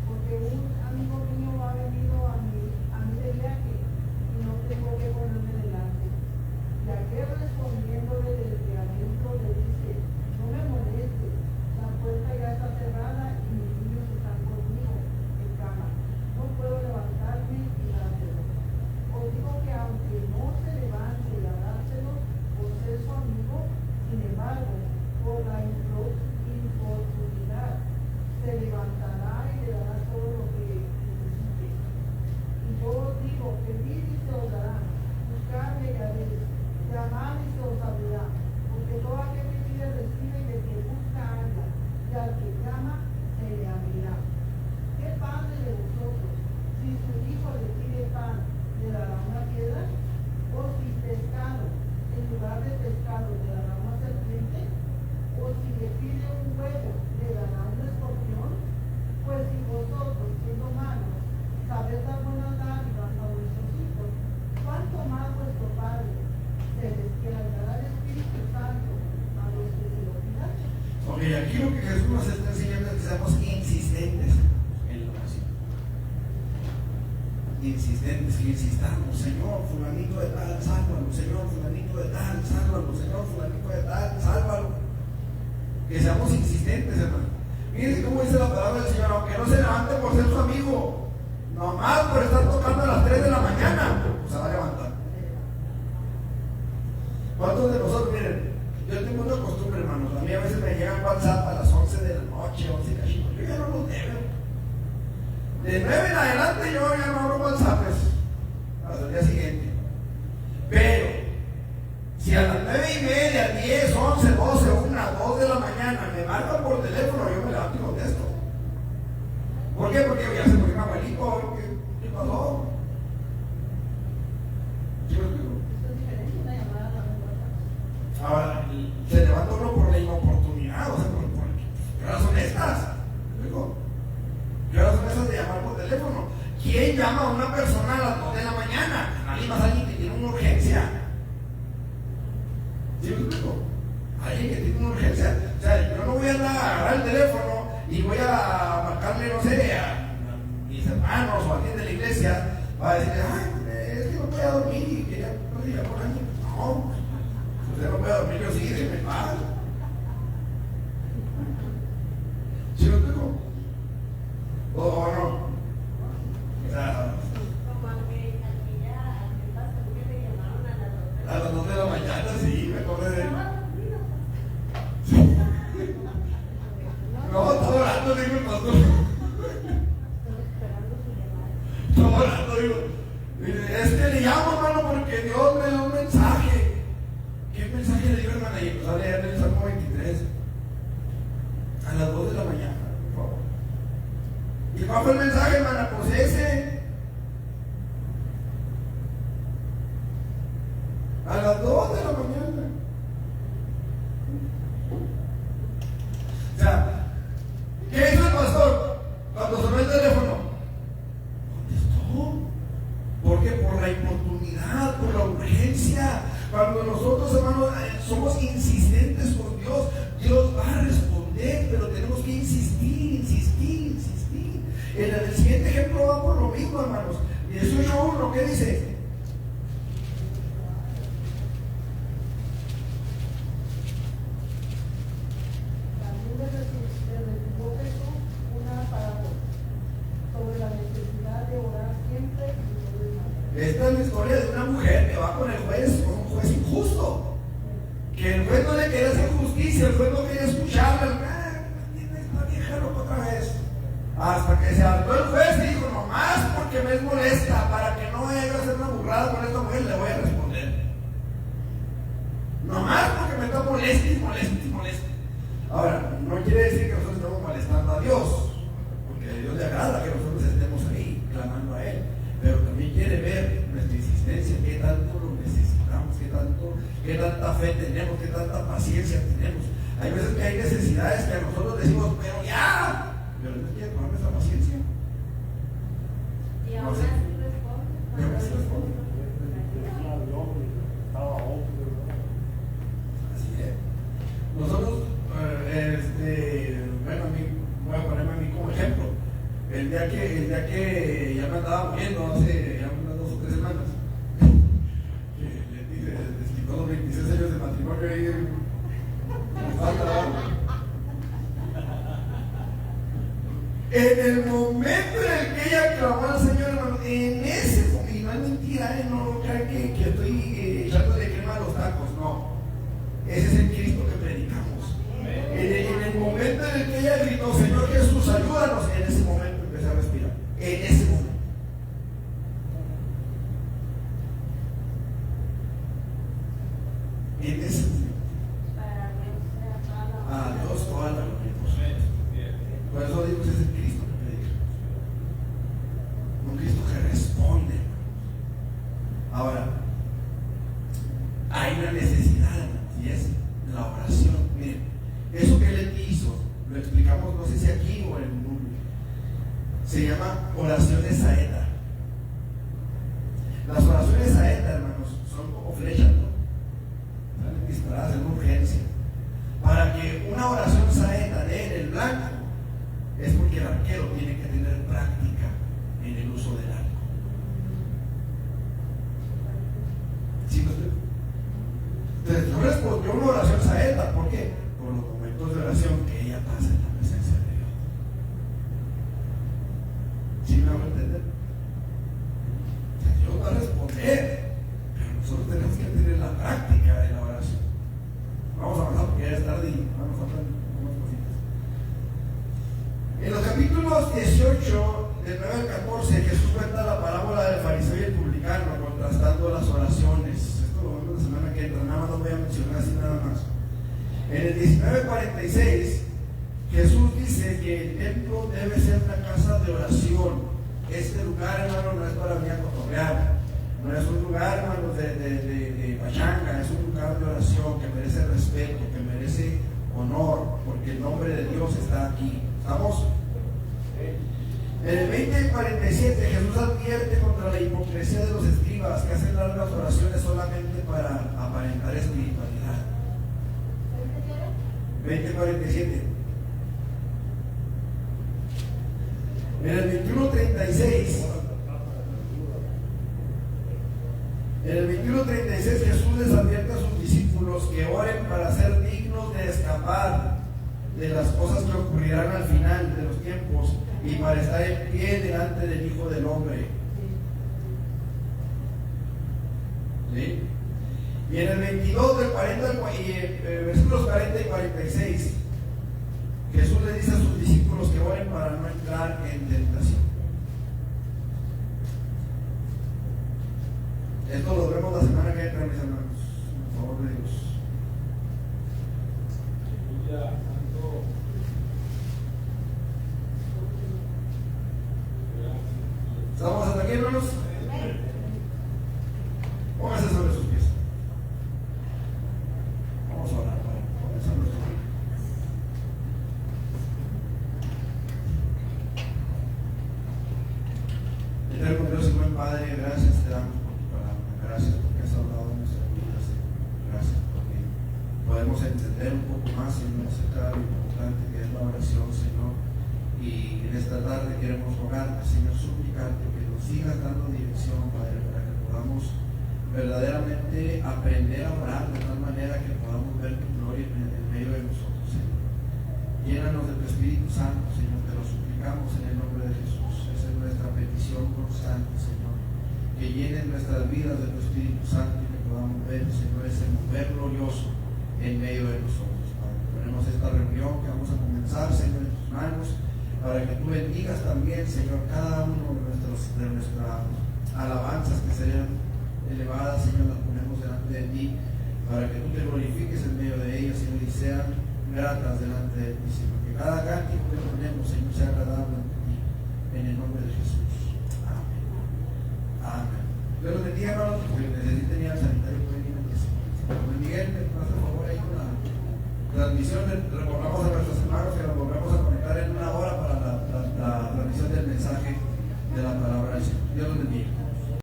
porque un amigo mío ha venido a mí de viaje y no tengo que ponerme delante? Y aquel respondiéndole desde adentro le dice: no me molestes, la puerta ya está cerrada y mis niños están conmigo en cama, no puedo levantarme y dárselo. Os digo que aunque no se levante y a dárselo por ser su amigo, sin embargo, por la importunidad, se levantará y le dará todo lo que necesite. Y yo os digo: pedid y se os dará, buscad y hallaréis, llamad y se os abrirá, porque todo aquel que pide recibe, y el que busca halla, y al que llama se le abrirá. ¿Qué padre de vosotros, si su hijo le pide pan, le dará una piedra? ¿O si pescado, en lugar de pescado, le dará una serpiente? ¿O si le pide un huevo, le dará un escorpión? Pues si vosotros, siendo malos, sabéis dar buenas dádivas a vuestros hijos, ¿cuánto más vuestro Padre celestial dará el Espíritu Santo a los que se lo pidan? Ok, aquí lo que Jesús nos está enseñando es que seamos insistentes en la oración. Insistentes, que insistamos: Señor, fulanito de tal, sálvalo; Señor, fulanito de tal, sálvalo; Señor, fulanito de tal, sálvalo. Que seamos insistentes, hermano. Fíjense cómo dice la palabra del Señor, aunque no se levante por ser su amigo, nomás por estar tocando a las 3 de la mañana, pues se va a levantar. ¿Cuántos de nosotros, miren, yo tengo una costumbre, hermanos, a mí a veces me llegan WhatsApp a las 11 de la noche, 11 cachito, yo ya no los debo. De 9 en adelante yo ya no abro WhatsApps hasta el día siguiente. Pero, si a las 9:30, 10, 11, 12, 1, 2 de la mañana me marcan por teléfono, yo me levanto y contesto. ¿Por qué? Porque ya se murió mi abuelito, ¿qué pasó? ¿Sí me explico? Esto es diferente, una llamada a la WhatsApp. Ahora, se levanta uno por la inoportunidad, o sea, por ¿qué horas son estas? ¿Luego? ¿Qué horas son esas de llamar por teléfono? ¿Quién llama a una persona a las 2 de la mañana? Nadie más, alguien que tiene una urgencia. ¿Sí me explico? Alguien que tiene una urgencia. O sea, yo no voy a andar a agarrar el teléfono y voy a marcarle, no sé, a mis hermanos o a alguien de la iglesia para decirle, ay, es que no podía dormir y quería ir por alguien. No, si usted no puede dormir, yo sí, déjeme en paz. ¿Sí me explico? ¿O no? O sea, Como aquella pastor que le llamaron a las 2 a las 2 de la mañana, sí, me acordé de. No, estaba orando, digo el pastor. Estaba orando, digo. Es que le llamo, hermano, porque Dios me dio un mensaje. ¿Qué mensaje le dio, hermana? Y empezó a leer el Salmo 23. A las 2 de la mañana, por favor. ¿Y cuál fue el mensaje, hermana? Pues ese. A las 2 de la mañana. O sea, ¿qué hizo el pastor cuando sonó el teléfono? Contestó. ¿Por qué? Por la importunidad, por la urgencia. Cuando nosotros, hermanos, somos insistentes con Dios, Dios va a responder, pero tenemos que insistir, insistir, insistir. El siguiente ejemplo va por lo mismo, hermanos. 18:1, ¿qué dice? También le recibió Jesús una parábola sobre la necesidad de orar siempre y no desmayar. Esta es la historia de una mujer que va con el juez, con un juez injusto. Que el juez no le quería hacer justicia, el juez no quería escucharla. Tiene esta vieja loca otra vez. Hasta que se hartó el juez y dijo, nomás porque me es molesta, para que no vaya a hacer una burrada con esta mujer, le voy a responder. Nomás porque me está molesta y molesta y molesta. Ahora, no quiere decir que nosotros estamos molestando a Dios, porque a Dios le agrada que nosotros estemos ahí, clamando a Él. Pero también quiere ver nuestra insistencia, qué tanto lo necesitamos, qué tanta fe tenemos, qué tanta paciencia tenemos. Hay veces que hay necesidades que a nosotros decimos, pero ya, pero no quiere tomar nuestra paciencia. Y aún No sé. así responde. Y aún así responde. Así es. Nosotros, bueno, a mí, voy a ponerme a mí como ejemplo. El día que ya me andaba muriendo, hace ya unas 2 o 3 semanas, que le explicó los 26 años de matrimonio ahí, me falta algo. En el momento en el que ella clamó al Señor, hermano, en ese momento, y no es mentira, no crean que estoy echándole crema a los tacos, no. Ese es el Cristo que predicamos. En el momento en el que ella gritó, Señor Jesús, ayúdanos, en ese momento empecé a respirar. En ese momento. En ese momento. Para Dios sea toda la A Dios toda la gloria. Por eso digo, ese es el Cristo que predicamos. Un Cristo que responde. Ahora, hay una necesidad, y es la oración. Miren, eso que Él hizo, lo explicamos, no sé si aquí o en un. Se llama oraciones saeta. Las oraciones saeta, hermanos, son como flechas, ¿no? Salen disparadas en una urgencia. Para que una oración saeta dé en el blanco, es porque el arquero tiene que tener práctica en el uso del arco. ¿Sí me explico? Entonces, no respondió una oración saeta. ¿Por qué? Por los momentos de oración que ella pasa en la presencia de Dios. mencioné así nada más. En el 19:46, Jesús dice que el templo debe ser una casa de oración. Este lugar, hermano, no es para venir a cotorrear, no es un lugar, hermano, de pachanga, es un lugar de oración que merece respeto, que merece honor, porque el nombre de Dios está aquí. ¿Estamos? En el 20:47 Jesús advierte contra la hipocresía de los escribas que hacen largas oraciones solamente para aparentar espiritualidad. 20:47. En el 21:36 Jesús les advierte a sus discípulos que oren para ser dignos de escapar de las cosas que ocurrirán al final de los tiempos y para estar en pie delante del Hijo del Hombre. ¿Sí? Y en el 22 del 40 versículos 40 y 46 Jesús le dice a sus discípulos que oren para no entrar en tentación. Esto lo vemos la semana que entra, mis hermanos, por favor de Dios. Aleluya, santo. ¿Estamos hasta aquí, hermanos? Pónganse sobre sus pies. Vamos a orar para comenzar nuestro día. Eterno Dios y buen Padre, gracias te damos por tu palabra. Gracias porque has hablado en nuestra vida, Señor. Gracias porque podemos entender un poco más, Señor, acerca de lo importante que es la oración, Señor. Y en esta tarde queremos rogarte, Señor, suplicarte que nos sigas dando dirección, Padre, para que podamos verdaderamente aprender a orar de tal manera que podamos ver tu gloria en medio de nosotros, Señor. Llénanos de tu Espíritu Santo, Señor, te lo suplicamos en el nombre de Jesús. Esa es nuestra petición constante, Señor. Que llenes nuestras vidas de tu Espíritu Santo y que podamos ver, Señor, ese mover glorioso en medio de nosotros, Padre. Ponemos esta reunión que vamos a comenzar, Señor, en tus manos, para que tú bendigas también, Señor, cada uno de nuestras alabanzas que sean elevadas, Señor, las ponemos delante de ti, para que tú te glorifiques en medio de ellas, Señor, y sean gratas delante de ti, Señor. Que cada cántico que ponemos, Señor, sea agradable ante ti, en el nombre de Jesús. Amén. Amén. Dios los bendiga, hermanos, porque necesiten ir al sanitario, pueden ir aquí. Miguel, me pasa por favor ahí con la transmisión, recordamos a nuestros